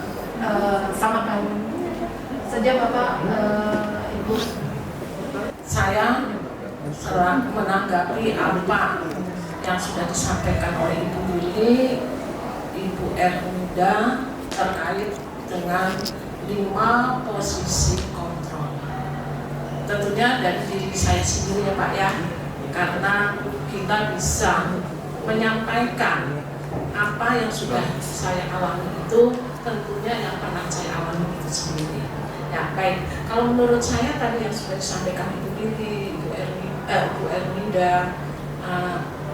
samakan saja Bapak, Ibu. Saya setelah menanggapi apa yang sudah disampaikan oleh Ibu Willy, Ibu Ermida terkait dengan 5 posisi kontrol. Tentunya dari diri saya sendiri ya Pak ya, karena kita bisa menyampaikan apa yang sudah saya alami itu tentunya yang pernah saya alami itu sendiri. Ya baik, kalau menurut saya tadi yang sudah disampaikan Ibu Willy, Bu Ermida,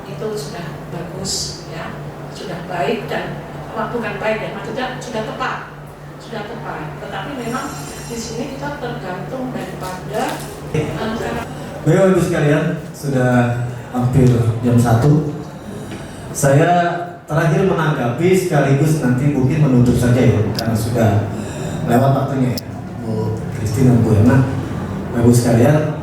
itu sudah bagus ya, sudah baik dan bukan baik ya, maksudnya sudah tepat. Tetapi memang di sini kita tergantung daripada Bapak Ibu sekalian, sudah hampir jam 1. Saya terakhir menanggapi sekaligus nanti mungkin menutup saja ya, karena sudah lewat waktunya ya, Bu Christine dan Bu Emma. Bapak Ibu sekalian,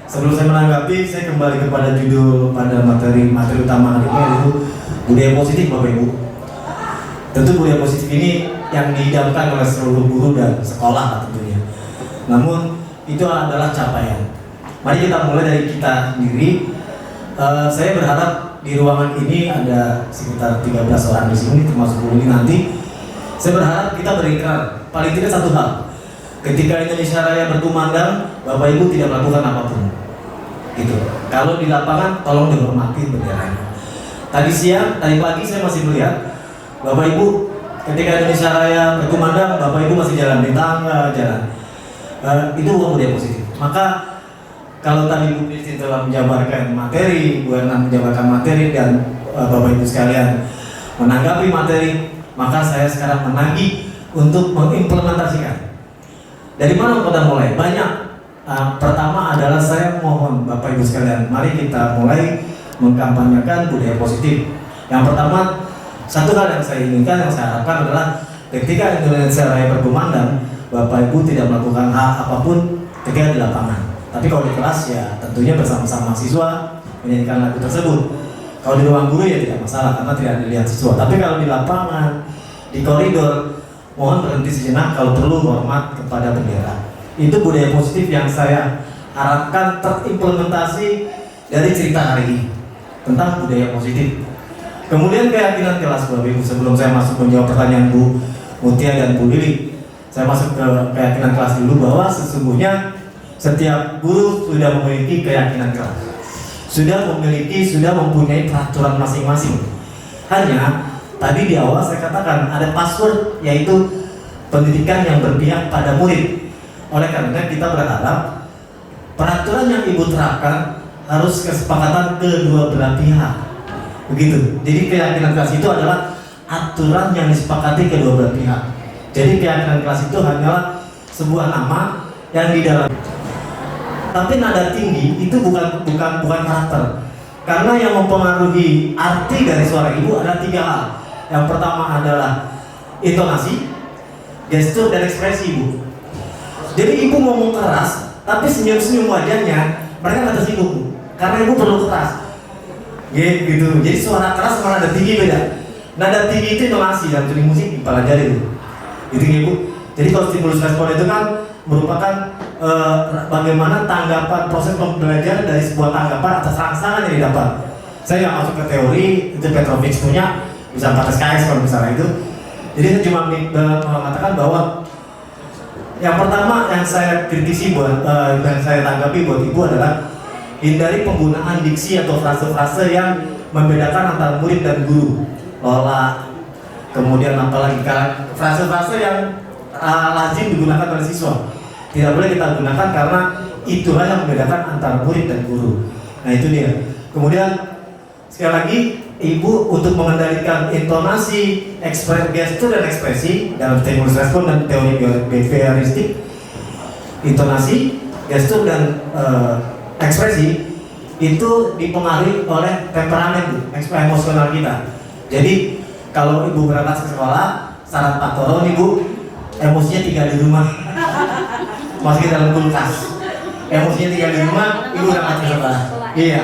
sebelum saya menanggapi, saya kembali kepada judul pada materi utama hari ini, yaitu budaya positif Bapak Ibu. Tentu budaya positif ini yang diidamkan oleh seluruh guru dan sekolah tentunya. Namun itu adalah capaian. Mari kita mulai dari kita sendiri. Saya berharap di ruangan ini ada sekitar 13 orang di sini, termasuk Bu ini nanti. Saya berharap kita berikrar paling tidak satu hal. Ketika Indonesia Raya berkumandang, Bapak Ibu tidak melakukan apapun. Gitu. Kalau di lapangan tolong dihormati benderanya. Tadi pagi saya masih melihat Bapak Ibu ketika Indonesia Raya berkumandang, Bapak Ibu masih jalan di tangga, jalan. Itu bukan budaya positif. Maka kalau tadi Bu Christine telah menjabarkan materi, Bu Erna menjabarkan materi, dan Bapak Ibu sekalian menanggapi materi, maka saya sekarang menagih untuk mengimplementasikan. Dari mana kita mulai? Banyak. Pertama adalah saya mohon Bapak Ibu sekalian, mari kita mulai mengkampanyekan budaya positif. Yang pertama, satu hal yang saya inginkan, yang saya harapkan adalah ketika Indonesia Raya berkumandang, Bapak Ibu tidak melakukan hal apapun ketika di lapangan. Tapi kalau di kelas ya tentunya bersama-sama siswa menyanyikan lagu tersebut. Kalau di ruang guru ya tidak masalah karena tidak dilihat siswa. Tapi kalau di lapangan, di koridor, mohon berhenti sejenak, kalau perlu hormat kepada bendera. Itu budaya positif yang saya harapkan terimplementasi dari cerita hari ini tentang budaya positif. Kemudian keyakinan kelas Bapak Ibu, sebelum saya masuk menjawab pertanyaan Bu Mutia dan Bu Lili, saya masuk ke keyakinan kelas dulu bahwa sesungguhnya setiap guru sudah memiliki keyakinan kelas, sudah mempunyai peraturan masing-masing. Hanya tadi di awal saya katakan ada password, yaitu pendidikan yang berpihak pada murid. Oleh karena kita berharap peraturan yang Ibu terapkan harus kesepakatan kedua belah pihak. Begitu. Jadi keyakinan kelas itu adalah aturan yang disepakati kedua belah pihak. Jadi keyakinan kelas itu hanyalah sebuah nama yang di dalam. Tapi nada tinggi itu bukan karakter. Karena yang mempengaruhi arti dari suara Ibu ada 3 hal. Yang pertama adalah intonasi, gestur, dan ekspresi Ibu. Jadi Ibu ngomong keras, tapi senyum-senyum wajahnya mereka nggak tersinggung karena Ibu perlu keras. Gitu. Jadi suara keras sama nada tinggi beda. Nada tinggi itu intonasi dalam studi musik dipelajari itu. Gitu Ibu. Jadi kalau stimulus respon itu kan merupakan bagaimana tanggapan proses pembelajaran dari sebuah tanggapan atas rangsangan yang didapat. Saya nggak masuk ke teori, itu Petrovic punya, bisa 4 SKS kalau misalnya itu. Jadi saya cuma mengatakan bahwa yang pertama yang saya kritisi dan saya tanggapi buat Ibu adalah hindari penggunaan diksi atau frase-frase yang membedakan antara murid dan guru. Lola, kemudian apalagi frase-frase yang lazim digunakan oleh siswa. Tidak boleh kita gunakan karena itulah yang membedakan antara murid dan guru. Nah itu dia. Kemudian sekali lagi Ibu untuk mengendalikan intonasi, gestur dan ekspresi dalam stimulus respon dan teori behavioristik, intonasi, gestur dan ekspresi itu dipengaruhi oleh temperamen emosional kita. Jadi kalau Ibu berangkat ke sekolah, saran Pak Toro nih Bu, emosinya 3 di rumah, masukin dalam kulkas. Emosinya 3 di rumah, Ibu berangkat ke sekolah. Iya,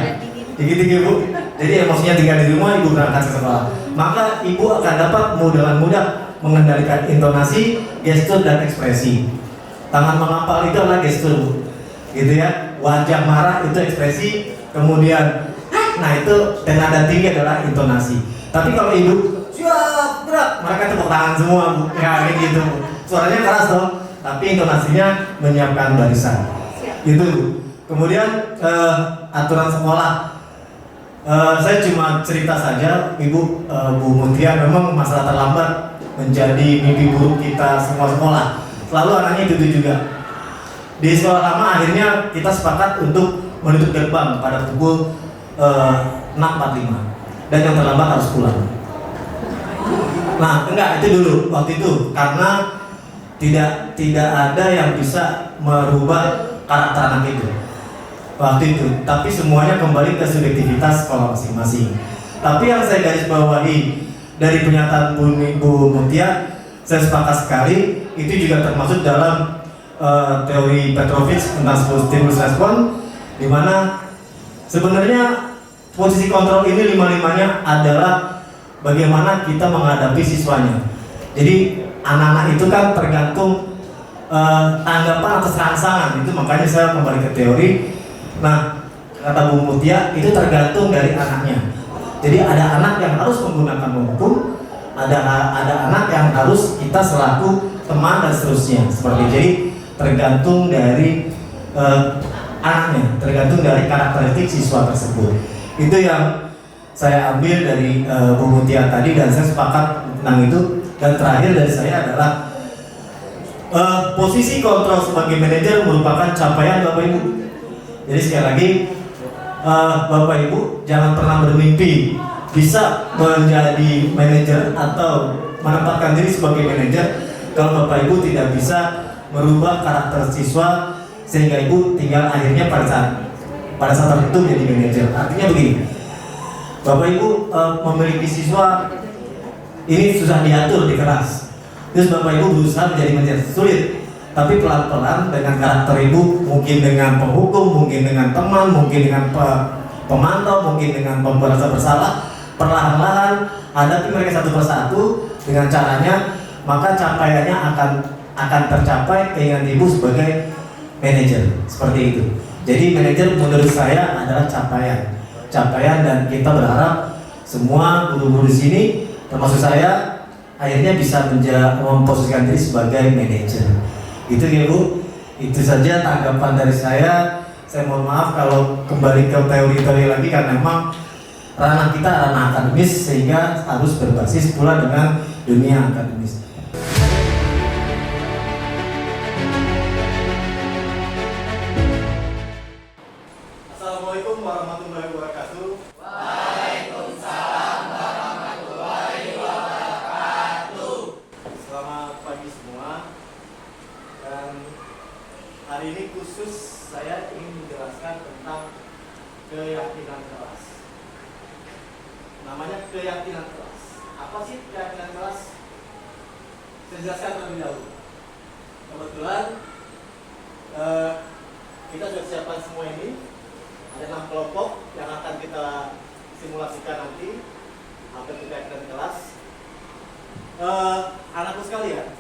tinggi-tinggi Bu. Jadi emosinya 3 di rumah, Ibu berangkat ke sekolah. Maka Ibu akan dapat dengan mudah mengendalikan intonasi, gestur dan ekspresi. Tangan mengapal itu adalah gestur Bu, gitu ya. Wajah marah itu ekspresi. Kemudian, nah itu nada tinggi adalah intonasi. Tapi kalau Ibu siap gerak, mereka tepuk tangan semua Bu, kayak gitu. Suaranya keras dong, tapi intonasinya menyiapkan barisan. Itu. Kemudian aturan sekolah. Saya cuma cerita saja, Ibu Bu Mutia, memang masalah terlambat menjadi mimpi buruk kita semua sekolah. Selalu anaknya itu juga. Di sekolah lama akhirnya kita sepakat untuk menutup gerbang pada pukul 6.45 dan yang terlambat harus pulang. Nah, enggak, itu dulu waktu itu karena tidak ada yang bisa merubah karakter anak itu waktu itu, tapi semuanya kembali ke subjektivitas sekolah masing-masing. Tapi yang saya garis bawahi dari pernyataan Bu Mutia, saya sepakat sekali, itu juga termasuk dalam teori Petrovic tentang stimulus respon, di mana sebenarnya posisi kontrol ini 5-5-nya adalah bagaimana kita menghadapi siswanya. Jadi anak-anak itu kan tergantung tanggapan atas rangsangan, itu makanya saya kembali ke teori. Nah, kata Bu Mutia itu tergantung dari anaknya. Jadi ada anak yang harus menggunakan hukum, ada anak yang harus kita selaku teman dan seterusnya. Seperti jadi tergantung dari anaknya, tergantung dari karakteristik siswa tersebut. Itu yang saya ambil dari Bu Mutia tadi dan saya sepakat tentang itu. Dan terakhir dari saya adalah posisi kontrol sebagai manajer merupakan capaian Bapak Ibu. Jadi sekali lagi Bapak Ibu jangan pernah bermimpi bisa menjadi manajer atau menempatkan diri sebagai manajer kalau Bapak Ibu tidak bisa merubah karakter siswa sehingga Ibu tinggal akhirnya pada saat tertentu menjadi manajer. Artinya begini, Bapak Ibu memiliki siswa ini susah diatur di kelas. Terus Bapak Ibu berusaha menjadi manajer, sulit. Tapi pelan-pelan dengan karakter Ibu, mungkin dengan penghukum, mungkin dengan teman, mungkin dengan pemantau, mungkin dengan pembuat rasa bersalah, perlahan-lahan hadapi mereka satu persatu dengan caranya, maka capaiannya akan tercapai keinginan Ibu sebagai manajer. Seperti itu. Jadi manajer menurut saya adalah capaian dan kita berharap semua guru-guru di sini termasuk saya akhirnya bisa memposisikan diri sebagai manajer. Gitu ya Bu. Itu saja tanggapan dari saya. Saya mohon maaf kalau kembali ke teori-teori lagi karena memang ranah kita ranah akademis sehingga harus berbasis pula dengan dunia akademis. Assalamualaikum warahmatullahi wabarakatuh. Waalaikumsalam warahmatullahi wabarakatuh. Selamat pagi semua. Dan hari ini khusus saya ingin menjelaskan tentang keyakinan kelas. Namanya keyakinan kelas. Apa sih keyakinan kelas? Saya jelaskan terlebih dahulu. Kebetulan kita sudah siapkan semua ini. Ada 6 kelompok yang akan kita simulasikan nanti hampir keyakinan kelas. Anakku sekalian,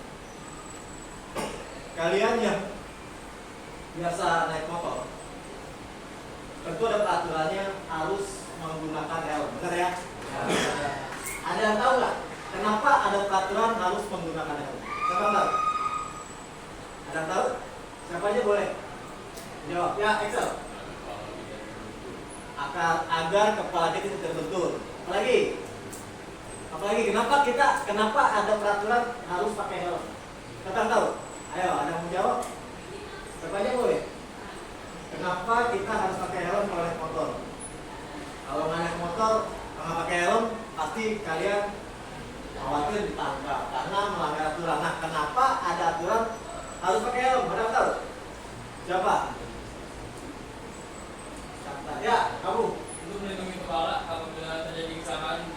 kalian yang biasa naik motor, tentu ada peraturannya harus menggunakan helm, benar ya? Ada yang tahu nggak kenapa ada peraturan harus menggunakan helm? Siapa tahu? Ada yang tahu? Siapa aja boleh jawab? Ya, Excel. Agar kepala kita tidak terbentur. Apalagi kenapa ada peraturan harus pakai helm? Siapa yang tahu? Ayo, ada yang mau jawab? Siapa aja boleh? Kenapa kita harus pakai helm kalau naik motor? Kalau nggak naik motor, nggak pakai helm, pasti kalian khawatir ditangkap karena melanggar aturan. Nah, kenapa ada aturan harus pakai helm? Ada yang tahu? Siapa? Ya, kamu. Untuk melindungi kepala apabila terjadi kecelakaan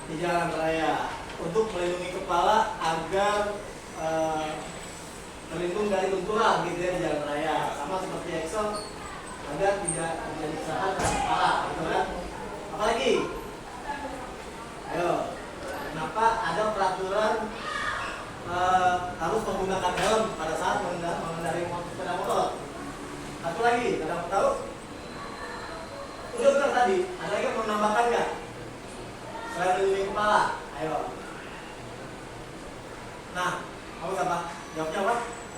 di jalan raya. Untuk melindungi kepala agar terlindung dari benturan gitu ya di jalan raya. Sama seperti Excel agar tidak terjadi kecelakaan pada kepala, gitu kan? Apalagi? Ayo, kenapa ada peraturan harus menggunakan helm pada saat mengendarai sepeda motor? Satu lagi, ada yang tahu? Udah tadi, ada lagi yang mau menambahkan nggak? Selain melindungi kepala, ayo. Nah, kamu apa? Jawabnya apa?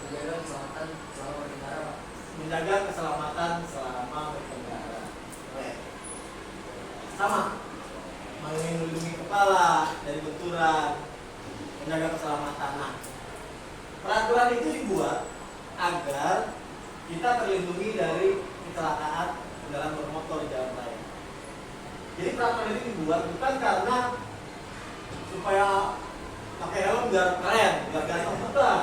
menjaga keselamatan selama berkendara, Pak. Menjaga keselamatan selama berkendara. Sama, melindungi kepala dari benturan, menjaga keselamatan. Nah, peraturan itu dibuat agar kita terlindungi dari kecelakaan kendaraan bermotor di jalan raya. Jadi peraturan itu dibuat bukan karena supaya pakai helm biar keren, biar ganteng, betul.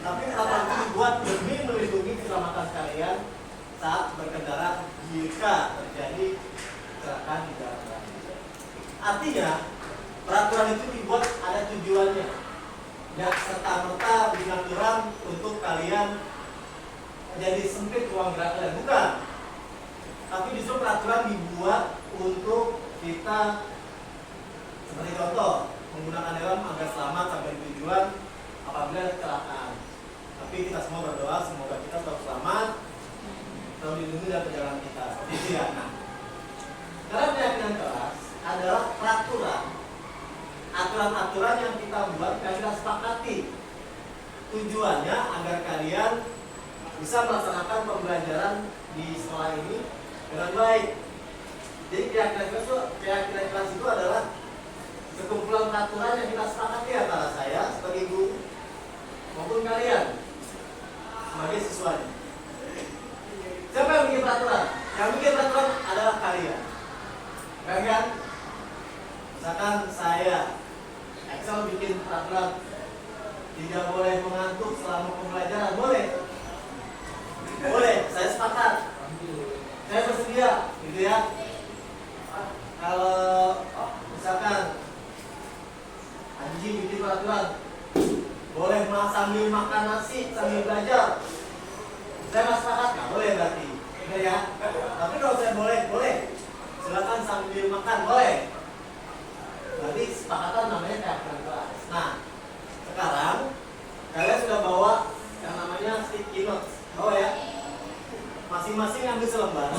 Tapi peraturan itu dibuat demi melindungi keselamatan kalian saat berkendara jika terjadi kecelakaan di jalan raya. Artinya peraturan itu dibuat ada tujuannya. Ya serta-merta diaturan untuk kalian jadi sempit ruang gerak kalian, bukan. Tapi justru peraturan dibuat untuk kita, seperti contoh, menggunakan helm agar selamat sampai tujuan apabila ada kecelakaan. Tapi kita semua berdoa semoga kita selalu selamat, selalu dilindungi dari perjalanan kita. Seperti itu ya. Nah, karena keyakinan kelas adalah peraturan, aturan-aturan yang kita buat dan kita sepakati. Tujuannya agar kalian bisa melaksanakan pembelajaran di sekolah ini dengan baik. Jadi keyakinan kelas itu adalah sekumpulan peraturan yang kita sepakati antara saya sebagai guru maupun kalian sebagai siswanya. Siapa yang bikin peraturan? Yang bikin peraturan adalah kalian. Kan? Misalkan saya Excel bikin peraturan tidak boleh mengantuk selama pembelajaran, boleh? Boleh, saya sepakat. Saya bersedia, gitu ya. Kalau misalkan sambil makan nasi, sambil belajar. Saya nggak sepakat, nggak boleh berarti. Ya. Tapi kalau saya boleh. Silakan sambil makan, boleh. Berarti sepakatan namanya keyakinan kelas. Nah, sekarang kalian sudah bawa yang namanya sticky notes. Bawa ya. Masing-masing ambil selembar.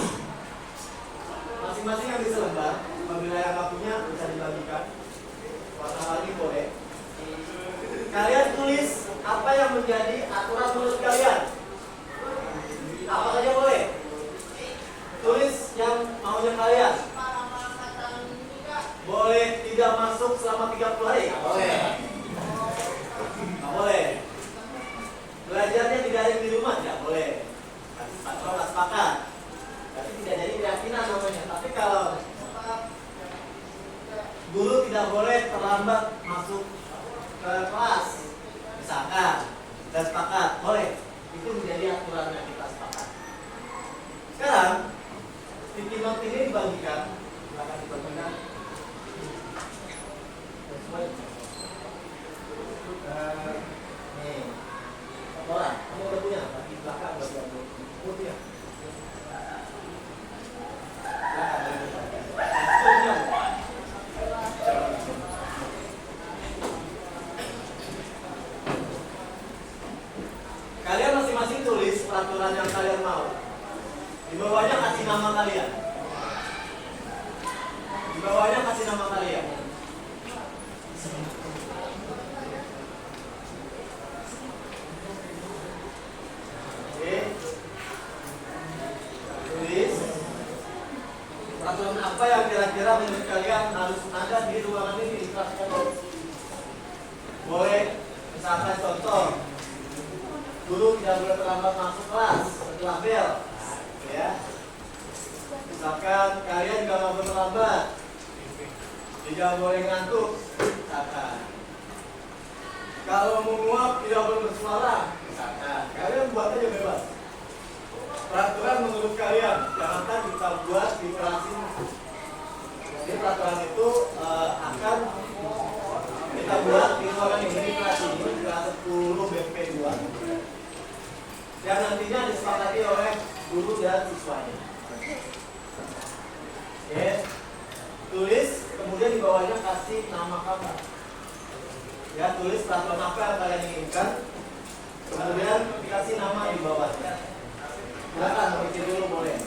Apabila yang nggak punya bisa dibagikan. Warna-warni boleh. Kalian tulis apa yang menjadi aturan menurut kalian. Apa saja boleh. Tulis yang maunya kalian. Boleh tidak masuk selama 30 hari? Nggak boleh. Nggak boleh. Belajarnya tidak ada di rumah? Tidak boleh. Kalau nggak sepakat, berarti tidak jadi keyakinan namanya. Tapi kalau guru tidak boleh terlambat masuk ke kelas, misalkan, kita sepakat, boleh. Itu menjadi aturan yang kita sepakat. Sekarang, sticky note ini dibagikan. Silakan dibagikan. Nih, orang, kamu udah punya? Di belakang udah punya. Kalian masing-masing tulis peraturan yang kalian mau. Di bawahnya kasih nama kalian. Oke. Tulis peraturan apa yang kira-kira menurut kalian harus ada di ruangan ini di kelas kamu. Boleh, misalkan contoh, guru tidak boleh terlambat masuk kelas setelah bel, ya. Misalkan kalian juga nggak boleh terlambat, tidak boleh ngantuk, misalkan. Kalau menguap tidak boleh bersuara, misalkan. Kalian buat aja bebas. Peraturan menurut kalian, jangan kita buat di kelas ini. Jadi peraturan itu akan kita buat di ruangan ini, kelas ini, kelas 10 BP2. Yang nantinya disepakati oleh guru dan siswanya. Oke, tulis, kemudian di bawahnya kasih nama kamu. Ya, tulis peraturan apa yang kalian inginkan, kemudian dikasih nama di bawahnya. Silakan berpikir dulu boleh.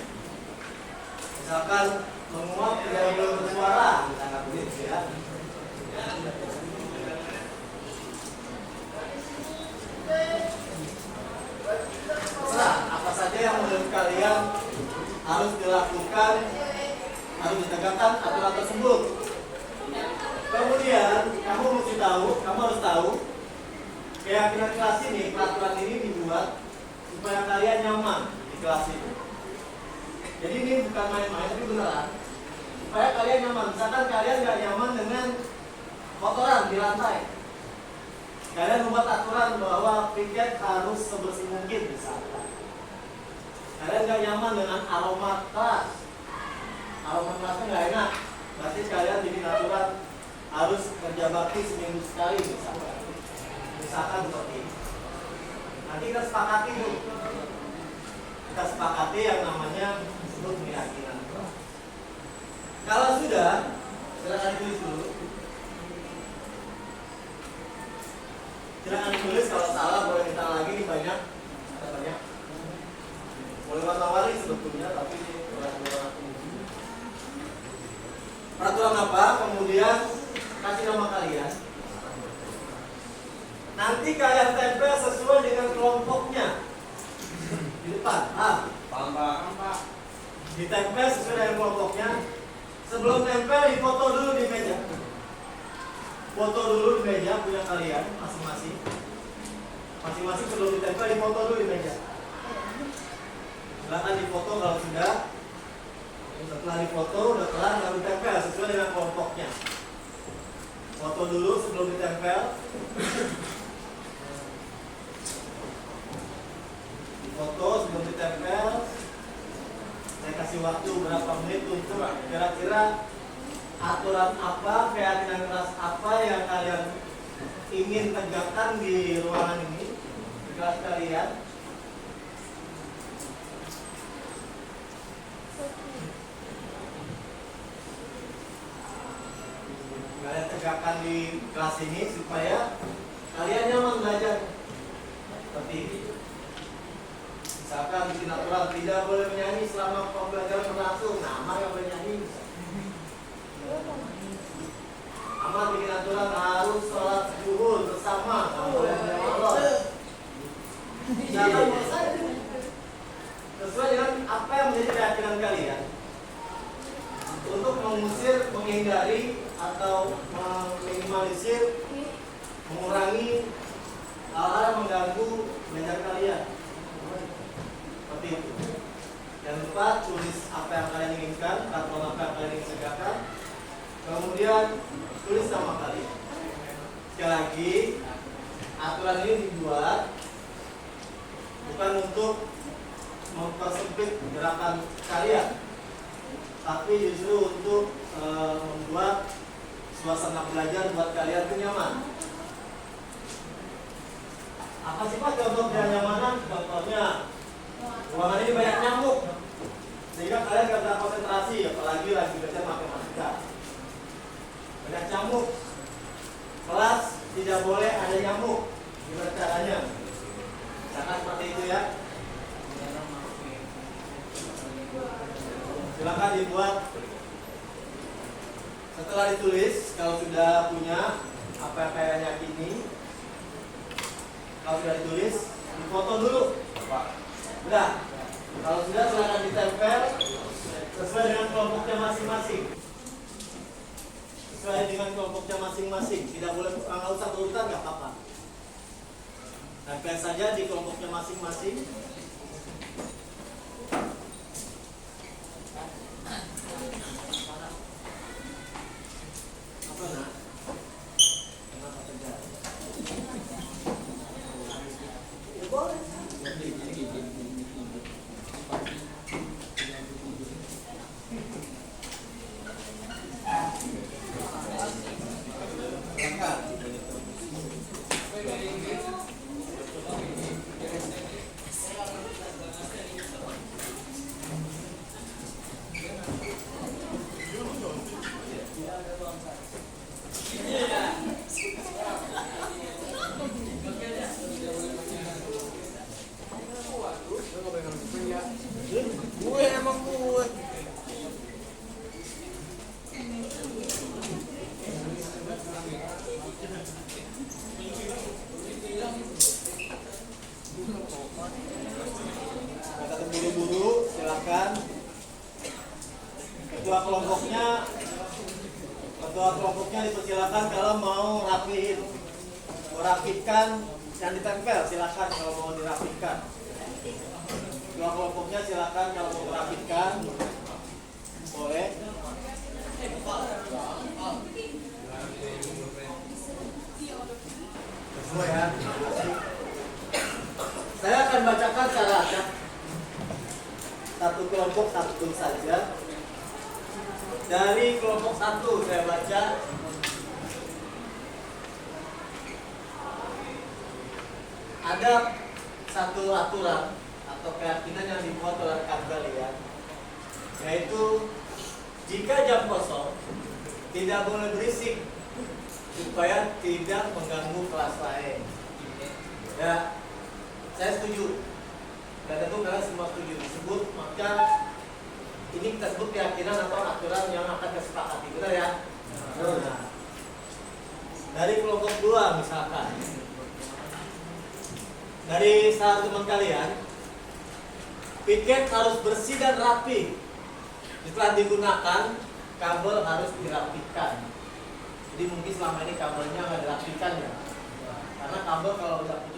Misalkan menguap tidak boleh bersuara, misalkan begitu ya. Nah, apa saja yang menurut kalian harus dilakukan, harus ditegakkan aturan tersebut. Kemudian kamu harus tahu keyakinan kelas ini, peraturan ini dibuat supaya kalian nyaman di kelas itu. Jadi ini bukan main-main, tapi beneran supaya kalian nyaman. Misalkan kalian nggak nyaman dengan kotoran di lantai, kalian membuat aturan bahwa piket harus sebersih mungkin misalkan. Kalian nggak nyaman dengan aroma kelas, aroma kelasnya nggak enak, berarti kalian bikin aturan harus kerja bakti seminggu sekali misalkan seperti ini. Nanti kita sepakati dulu, kita sepakati yang namanya disebut keyakinan. Kalau sudah, silakan tulis dulu. Silakan tulis, kalau salah boleh minta lagi, ini banyak, ada banyak. Boleh warna-warni sebetulnya, tapi warna-warna peraturan apa, kemudian kasih nama kalian. Nanti kalian tempel sesuai dengan kelompoknya di depan. Pak. Ditempel sesuai dengan kelompoknya. Sebelum tempel, difoto dulu di meja. Foto dulu di meja punya kalian masing-masing. Masing-masing sebelum ditempel, difoto dulu di meja. Silakan difoto kalau sudah. Setelah difoto, udah kelar, lalu tempel sesuai dengan kelompoknya. Foto dulu sebelum ditempel. Foto sebelum ditempel. Saya kasih waktu berapa menit untuk kira-kira aturan apa, keyakinan keras apa yang kalian ingin tegakkan di ruangan ini. kelas kalian. Kalian tegakkan di kelas ini supaya kalian nyaman belajar. Seperti ini. Misalkan bikin aturan tidak boleh menyanyi selama pembelajaran berlangsung. Nama yang boleh nyanyi. Amat bikin aturan harus sholat zuhur bersama. Nggak boleh menyanyi. Jangan sesuai dengan apa yang menjadi keyakinan kalian. Untuk mengusir, menghindari atau meminimalisir, mengurangi hal-hal yang mengganggu belajar kalian. Seperti itu. Jangan lupa tulis apa yang kalian inginkan atau apa yang kalian ingin tegakkan. Kemudian tulis nama kalian. Sekali lagi, aturan ini dibuat bukan untuk mempersempit gerakan kalian, tapi justru untuk membuat suasana belajar buat kalian itu nyaman. Apa sih Pak contoh kenyamanan? Contohnya ruangan ini banyak nyamuk, sehingga kalian nggak bisa konsentrasi, apalagi lagi belajar matematika. Banyak nyamuk, kelas tidak boleh ada nyamuk. Gimana caranya? Misalkan seperti itu ya. Silakan dibuat. Setelah ditulis, kalau sudah punya apa yang kalian yakini, kalau sudah ditulis, difoto dulu. Udah. Kalau sudah, silakan ditempel sesuai dengan kelompoknya masing-masing. Sesuai dengan kelompoknya masing-masing. Tidak boleh nggak usah berurutan, nggak apa-apa. Tempel saja di kelompoknya masing-masing. Apa nak? Kenapa terjadi? Ya boleh. Gue emang gue. Kata buru-buru, silakan. Ketua kelompoknya dipersilakan kalau mau rapihin, merapikan yang ditempel, silakan kalau mau dirapikan. Ketua kelompoknya silakan kalau mau merapikan, boleh. Semua ya. Saya akan bacakan secara acak. Satu kelompok satu saja. Dari kelompok 1 saya baca. Ada satu aturan atau keyakinan yang dibuat oleh rekan kalian, yaitu jika jam kosong tidak boleh berisik supaya tidak mengganggu kelas lain. Ya, saya setuju. Dan tentu kalian semua setuju. Disebut, maka ini kita sebut keyakinan atau aturan yang akan disepakati, benar ya? Nah, dari kelompok 2 misalkan, dari salah teman kalian, piket harus bersih dan rapi. Setelah digunakan, kabel harus dirapikan. Jadi mungkin selama ini kabelnya nggak dirapikan ya, karena kabel kalau udah putus